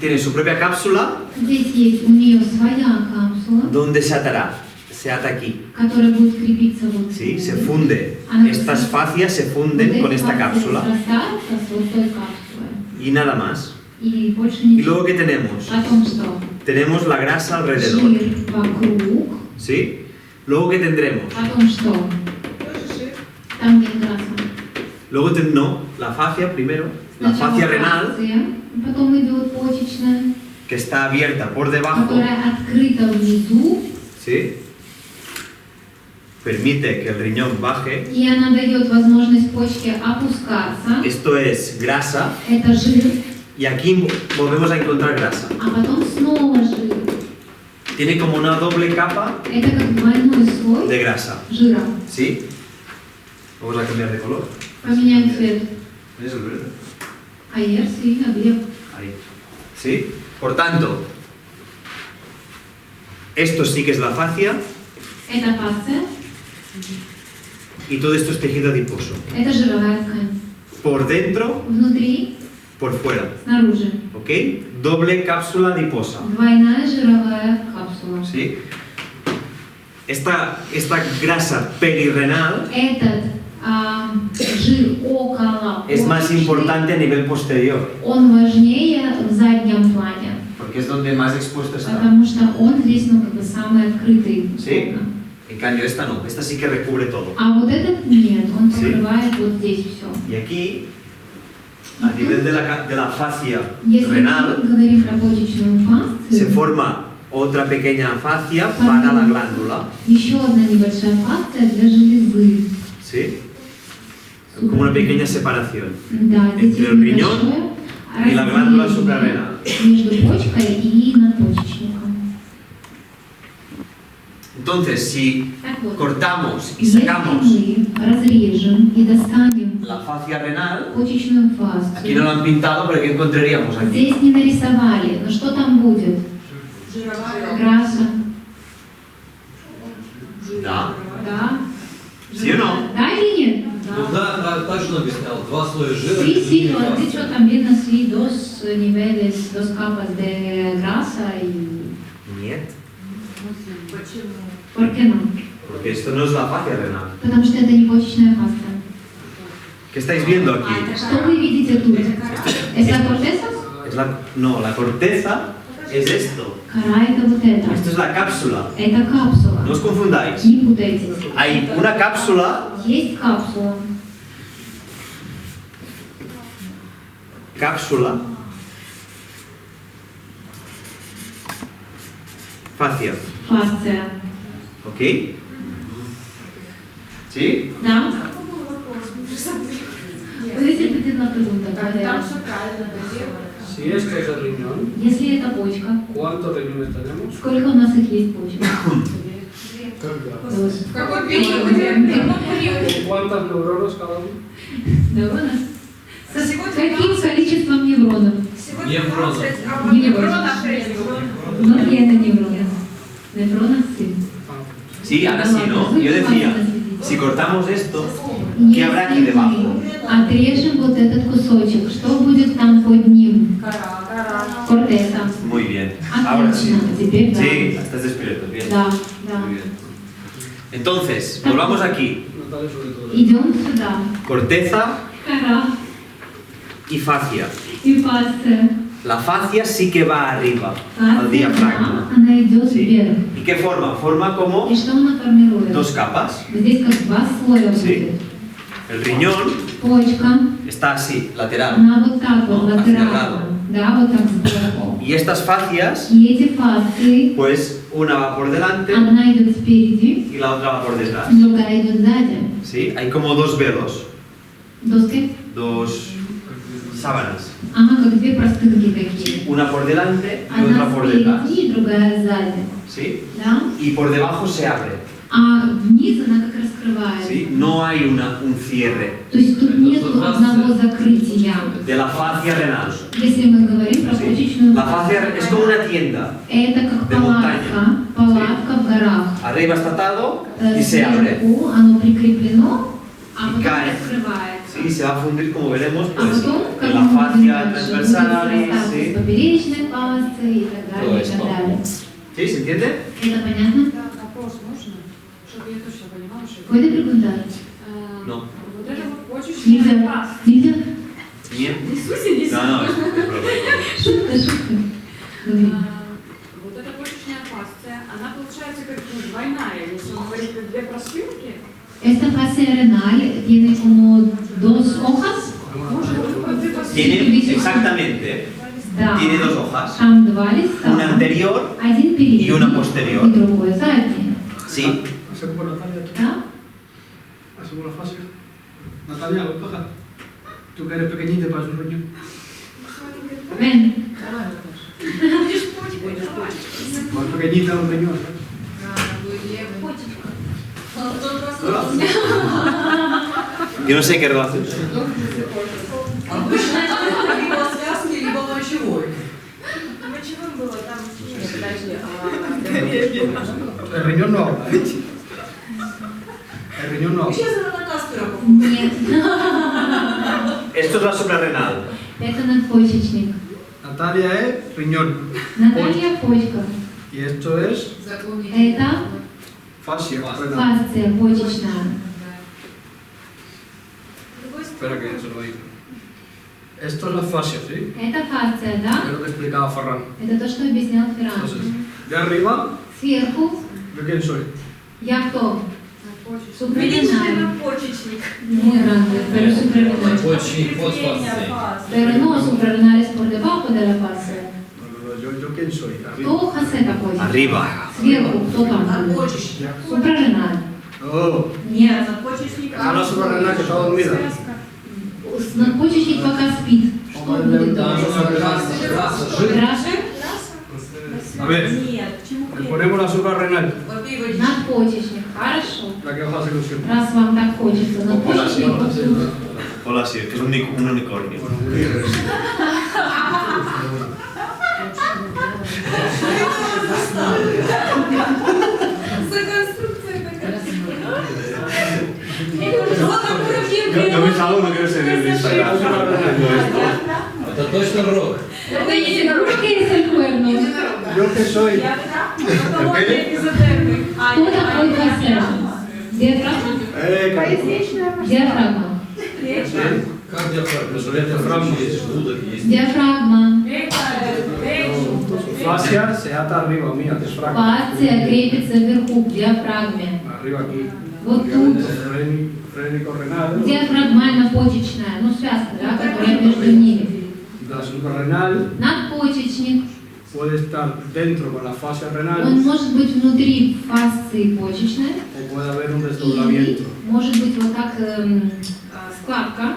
Tiene su propia cápsula, Здесь есть у нее своя капсула, donde se atará. Se ata aquí, которая будет крепиться вот ¿sí? тут. Se funde. Она Estas fascias se funden вот con эти esta фасции cápsula срастаются с вот той капсулой. y nada más. И больше ¿Y ничего. luego qué tenemos? Потом что? Tenemos la grasa alrededor, Жир вокруг. ¿sí? Luego ¿qué tendremos? Потом что? Тоже жир. Там нет граса. Luego no, la fascia primero, la Сначала fascia renal, фасция, потом идет почечная, que está abierta por debajo, которая открыта внизу, ¿sí? Permite que el riñón baje. и она дает возможность почке опускаться. Esto es grasa, Это жир, y aquí volvemos a encontrar grasa. а потом снова жир. Tiene como una doble capa Это как двойной слой de grasa, жира. ¿sí? Vamos a cambiar de color. Поменяем цвет. ¿Es el verde? Ayer sí, había. Ahí. ¿Sí? Por tanto, esto sí que es la fascia Это фасция, y todo esto es tejido adiposo. это жировая ткань. Por dentro, Внутри, por fuera. снаружи. ¿Ok? Doble cápsula adiposa. Двойная жировая капсула. ¿Sí? Esta grasa perirrenal Этот жир около es más почечной, importante a nivel posterior, он важнее в заднем плане, porque es donde más expuesto está. потому что он здесь, ну, как бы самый открытый. ¿Sí? En cambio, esta no, esta sí que recubre todo. А вот этот нет, он Sí. покрывает вот здесь все. Y aquí, a nivel de la fascia Если renal, мы говорим про почечную se фасцию, forma otra pequeña fascia para la glándula, еще одна небольшая фасция для железы. ¿sí? Como una pequeña separación Да, здесь entre есть el riñón небольшое y la glándula разделение suprarrenal. между почкой и надпочечником. Entonces, si Так вот, cortamos y если sacamos мы разрежем и достанем la fascia renal, почечную aquí no lo фасцию, han pintado, pero ¿qué encontraríamos aquí? здесь не нарисовали, но что там будет? Жировая. Граса. Да. Да? ¿Sí o no? Да или нет? Ну да, так же он объяснял. Два слоя жира. Sí, sí, и lo has фасция. dicho también así, dos niveles, dos capas de grasa y... Niet, Почему? ¿Por qué no? porque esto no es la fascia renal. Потому что это не почечная фасция. ¿Qué estáis viendo aquí? Что вы видите тут? ¿Es la corteza? No, la corteza es esto. Кора это вот это. Esto es la cápsula. Это капсула. No os confundáis. Не путайтесь. Hay una cápsula, Есть капсула. fascia, Фасция. ¿ok? ¿Sí? Да? Если это на pregunta, Там ¿vale? все правильно, Si esto es el riñón, Если это почка, ¿cuántos riñones tenemos? сколько у нас их есть почек? Когда? Dos. В какой период? В каком периоде? ¿Cuántas neuronas cada uno? Neuronов? За С сегодня каким количеством невронов? Сегодня Невронов. 20, а вот невронов 6. No tiene neuronas. Neuronas sí. Sí, ahora sí, ¿no? Yo decía, si cortamos esto, ¿qué habrá aquí Если debajo? мы отрежем вот этот кусочек, что будет там под ним? Кортеза. Muy bien. Ahora sí. Отлично. Теперь да. Sí, estás despierto. Bien. Да, да. Muy bien. Entonces, volvamos aquí. Natalia sobre todo. Идем сюда. Corteza, y fascia. И фасция. La fascia sí que va arriba, al Фасция, diafragma. она идет Sí. вверх. ¿Y qué forma? Forma como И что она формирует? dos capas. Здесь как два слоя Sí. будет. El riñón Почка, está así, lateral. она вот так вот, No, латерально. Да, вот так сбоку. Y estas fascias, И эти фасции, pues una va por delante одна идет спереди, y la otra va por detrás. другая идет сзади. ¿Sí? Hay como dos velos, Доски? dos sábanas. Ага, как две простынки такие. Una por delante y Одна otra por detrás. спереди и другая сзади. ¿Sí? Да? Y por debajo se abre. А вниз она как раскрывается. ¿Sí? No hay un cierre То есть тут нет одного закрытия. de la fascia renal. Если мы говорим про почечную La fascia es como una tienda. это как de палатка в горах. Arriba está atado y se abre. Сверху оно прикреплено, а потом cae. раскрывается. Sí, se va a fundir como veremos А pues, потом, en la fascia transversal. с ¿Sí? поперечной фасцией и так далее, и так далее. ¿Sí? ¿Se entiende? Это понятно? Да, вопрос можно? Чтобы я точно понимала, что... Puede preguntar. No. Вот это вот почечная Нельзя. фасция. Нельзя. Bien. Несусь, несусь. No, no, es broma. Шутка, шутка. Говори. Вот эта почечная фасция, она получается как двойная, если мы говорим как две прослойки. Esta fascia renal tiene como dos hojas. Tiene, exactamente, Да. tiene dos hojas. Там два листа. Una anterior Один передний y una posterior. и другой задний. Sí. ¿Hacemos por Natalia? Да? ¿Hacemos la fase? Natalia, baja. Tú que eres pequeñita para su riñón. Ven. Más pequeñita un riñón. Yo no sé qué relación. Обычно это либо связки, либо мочевой. Мочевым было там, El riñón no habla, ¿eh? El riñón no habla. Сейчас она на Каспера Нет. Esto es la suprarrenal. Это надпочечник. Natalia es riñón. Наталья почка. Y esto es Это fascia renal. фасция почечная. Espera que se lo diga. Esto es la fascia, ¿sí? Это фасция, да? Es lo que explicaba Ferran. Это то, что объяснял Ферран. Entonces, de arriba, Сверху ¿yo quién soy? я кто? почечник. Супраренальный. Почечник. Muy grande, pero suprarrenal. Почечник под фасцией. Pero no suprarrenal es por debajo de la fascia. ¿Yo quién soy? Arriba. Кто хасе такой? Arriba. Сверху, кто там? надпочечник. Suprarrenal. Oh, Нет. Надпочечник. esa es la suprarrenal que está dormida. Надпочечник пока спит. Что будет Там дальше? раса, жир. Раши? A ver, Нет, почему le ponemos la suprarrenal, Попей водички. Надпочечник, хорошо. la que os hace ilusión. Раз вам так хочется, надпочечник. Hola, sí, que es un unicornio. Bueno, muy bien. Yo me salgo, no quiero ser el Instagram. Это точно рог. ¿Qué es el cuerno? ¿Yo qué soy? Кто такой хасе? Диафрагма? Диафрагма. Как диафрагма? Диафрагма есть, желудок есть. Диафрагма. Tu fascia se ata arriba, mía, te fracta. Фасция крепится вверху к диафрагме. Arriba aquí. Вот Obviamente, тут. frénico-renal. Диафрагмально-почечная, ну связка, да, которая между ними. La suprarrenal Надпочечник. puede estar dentro con la fascia Он renal может быть внутри фасции почечной. o puede haber un Или desdoblamiento. может быть вот так складка,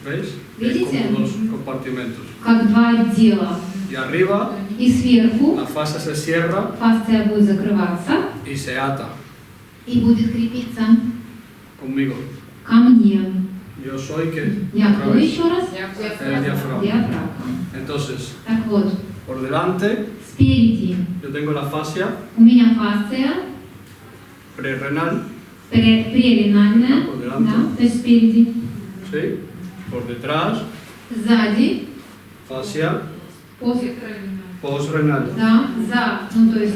¿Veis? Видите? Como dos compartimentos. как два отдела. Y arriba И сверху la fascia se cierra фасция будет закрываться y se ata и будет крепиться conmigo. ко мне. Yo soy que Я кто еще раз? el diafragma. Диафрагма. Entonces, Так вот, por delante спереди yo tengo la fascia у меня фасция prerrenal, преренальная, Por delante. да, то есть спереди. ¿sí? Por detrás, Сзади, fascia после, postrenal, да, за, ну то есть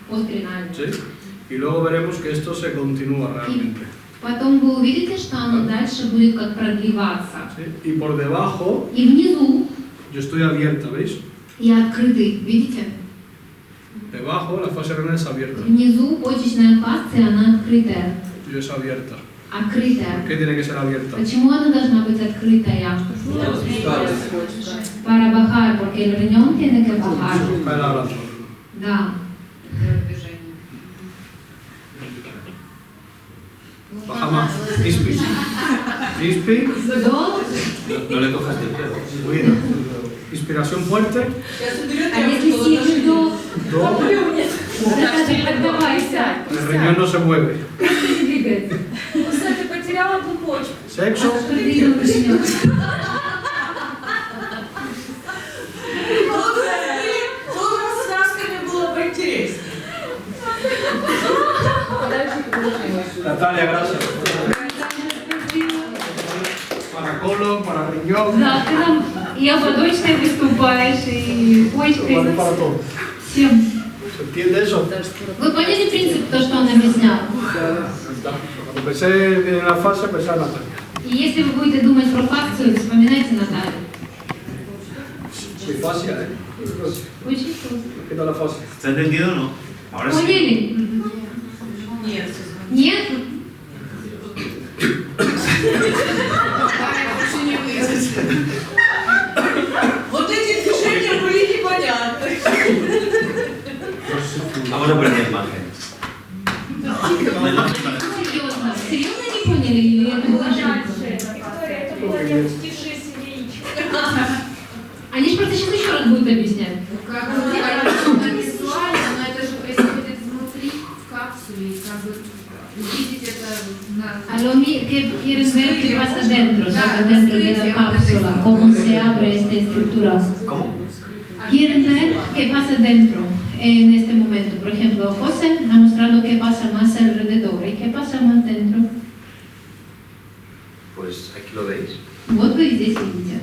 постренальная. ¿sí? Y luego veremos que esto se continúa realmente. Потом вы увидите, что оно дальше будет как продлеваться. Y por debajo, И внизу yo estoy abierta, ¿veis? я открытый, видите? Debajo la fase renal es abierta. Внизу почечная фасция, она открытая. Y es abierta. Открытая. ¿Por qué tiene que ser abierta? Почему она должна быть открытая? Para bajar, porque el riñón tiene que bajar. Cae la glándula. Да. Baja más. Ispi. Ispi. No le cojas del pelo. Cuida. Inspiración fuerte. А если сильный вдох, El riñón no se mueve. не двигается. Кстати, потеряла пупочку. Sexo. Тут с сказками было поинтереснее. Natalia, gracias. Para colon, para riñón. Да, ты нам и ободочной выступаешь, и почкой. Vale para todo. Всем. ¿Se entiende eso? Вы поняли принцип, то, что он объяснял? Cuando pensé en la fase, pensé en Natalia. И если вы будете думать про факцию, вспоминайте Наталью. Muy fácil, ¿eh? Очень просто. ¿Qué tal la fase? ¿Se ha entendido o no? Ahora sí. Поняли? Нет. Нет? Вот эти движения были непонятны. Vamos a poner imágenes. Серьезно? Серьезно не поняли? Или это была ошибка? Они же просто сейчас еще раз будут объяснять. Как бы это визуально, но это же происходит внутри, в капсуле, как бы увидеть это на... A lo que quieren ver qué pasa dentro, ¿sabes? Dentro de la cápsula, cómo se abre esta estructura. ¿Cómo? Quieren ver qué pasa dentro en este momento. Por ejemplo, José ha mostrado qué pasa más alrededor y qué pasa más dentro. Pues aquí lo veis. Вот вы здесь видите.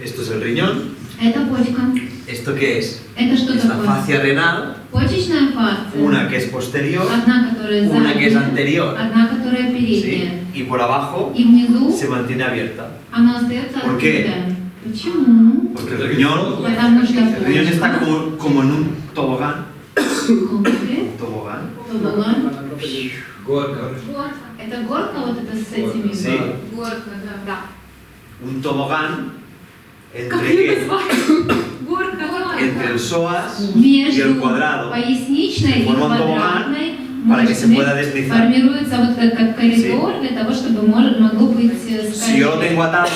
Esto es el riñón. Это почка. ¿Esto qué es? Это что Es la такое? fascia renal, Почечная фасция. una que es posterior, Одна, которая una que es задняя, anterior. одна, которая ¿Sí? передняя. Y por abajo И внизу se mantiene abierta. она остается ¿Por qué? открытая. Почему? Porque el riñón Потому что El riñón está почка... como en un tobogán. ¿Cómo que? Tobogán. Тобоган. Горка. Это горка вот это с этими? Sí. Горка, да. Un tobogán Как entre, ее qué? назвать? Горка. Entre el psoas y el Между cuadrado. поясничной и Forma un квадратной para que se мышцами pueda deslizar. формируется вот как коридор для того, чтобы могло быть Si yo lo tengo atado,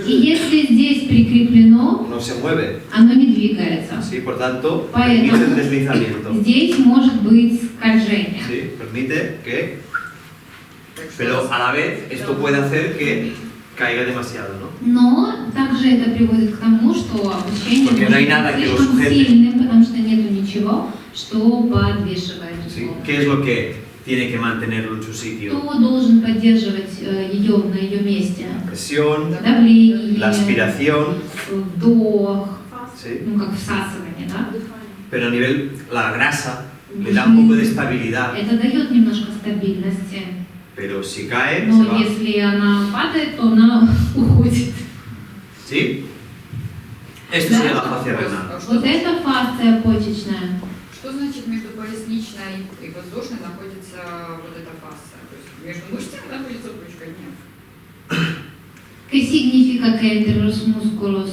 И если здесь прикреплено, no se mueve. оно не двигается. Sí, por tanto, Поэтому permite el deslizamiento. здесь может быть скольжение. Sí, permite que. Pero a la vez, esto puede hacer que caiga demasiado, ¿no? Но также это приводит к тому, что обучение Porque no hay может nada быть que lo слишком sujete. сильным, потому что нету ничего, что подвешивает Sí. узор. ¿Qué es lo que tiene que mantenerlo en su sitio? Кто должен поддерживать ее на ее месте? La presión, Давление, la aspiración, вдох, ¿sí? ну как всасывание, да? Pero a nivel, la grasa le da un poco de estabilidad. Это дает немножко стабильности. Pero si cae, se Но va. если она падает, то она уходит. ¿Sí? Esto sería la fascia renal. Вот это фасция почечная. Что значит между поясничной и воздушной находится вот эта фасция? То есть между мышцами находится почка? Нет. ¿Qué significa que entre los músculos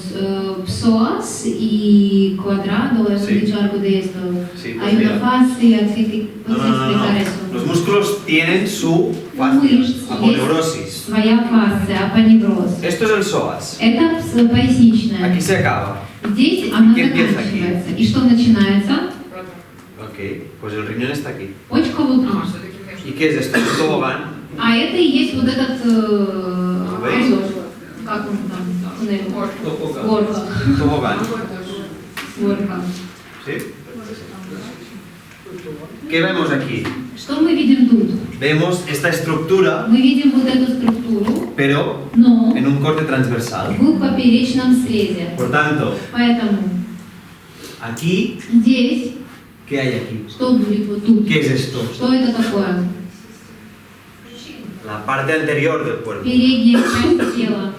psoas y cuadrado, has Sí. dicho algo de esto? Sí, pues Hay una mira. fascia, No, ¿puedes no, no, explicar no. eso? Los músculos tienen su fascia, Мышц aponeurosis. есть своя фасция, апоневроз. Esto es el psoas. Это поясничная. Aquí se acaba. Здесь она ¿Qué empieza aquí? заканчивается. И что начинается? Ok, pues el riñón está aquí. Почка вот тут. Все-таки между. ¿Y qué es esto? Un tobogán. А это и есть вот этот ¿Veis? коридор. Как он там? Туннель. Горка. Tobogán. Горка. ¿Sí? ¿Qué vemos aquí? Что мы видим тут? Vemos esta estructura, Мы видим вот эту структуру, pero но en un corte transversal. в поперечном срезе. Por tanto, Поэтому aquí, здесь ¿qué hay aquí? что будет вот тут? ¿Qué es esto? Что это такое? la parte anterior del cuerpo. Передняя часть тела.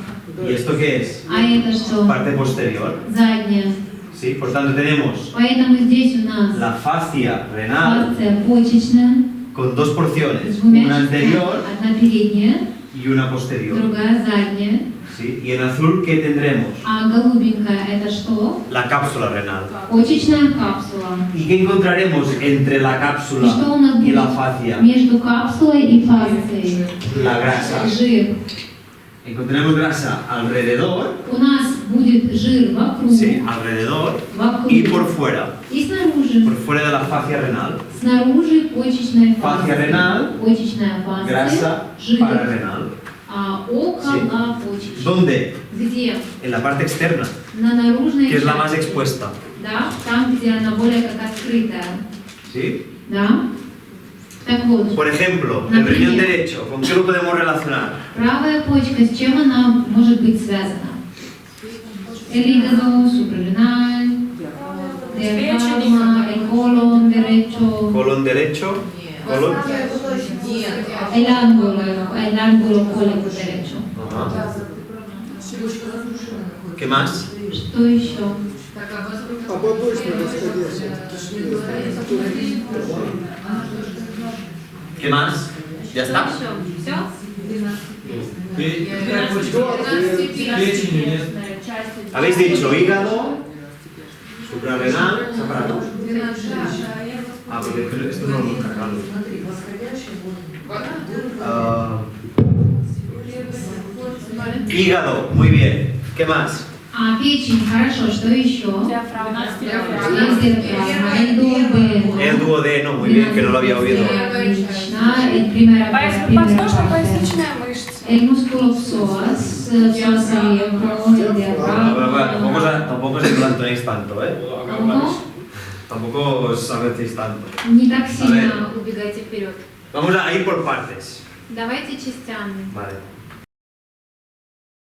¿Y esto qué es? А это что? Parte posterior. Задняя. ¿Sí? Por tanto tenemos Поэтому здесь у нас la fascia renal фасция почечная, con dos porciones, с двумя una anterior частями. Одна передняя, y una posterior. другая задняя. ¿Sí? Y en azul, ¿qué tendremos? А голубенькая это что? La cápsula renal. Почечная капсула. ¿Y qué encontraremos entre la И cápsula что у нас y la будет fascia? между капсулой и фасцией? La grasa. Жир. Encontraremos grasa alrededor, У нас будет жир вокруг, sí, alrededor вокруг y por fuera, и снаружи. por fuera de la fascia renal. Снаружи почечная Fascia renal, почечная фасция, grasa жир, pararenal. около почечной. ¿Dónde? Где? En la parte externa, На наружной que es la más части. expuesta. Да, там, где она более как открытая. ¿Sí? Да? Так вот, Por ejemplo, el Например. riñón derecho, ¿con qué lo podemos relacionar? правая почка, с чем она может быть связана? El hígado, suprarrenal, diafragma, el colon derecho, Colon derecho, colon. el ángulo cólico derecho. Ajá. ¿Qué más? Что еще? Побочно расходился. ¿Qué más? ¿Ya está? Все? Печень нет. Habéis dicho hígado, suprarrenal, separado. Ah, porque esto no lo hemos cargado. Hígado, muy bien. ¿Qué más? Печень, хорошо, что еще? Диафрагма. El duodeno, muy bien, que no lo había oído. Пояснично-поясничная мышца. El músculo psoas, el diafragma. Tampoco os implantéis tanto, ¿eh? ¿Cómo? Tampoco os avanzéis tanto. Не так сильно убегайте вперед. Vamos a ir por partes. Давайте частями. Vale.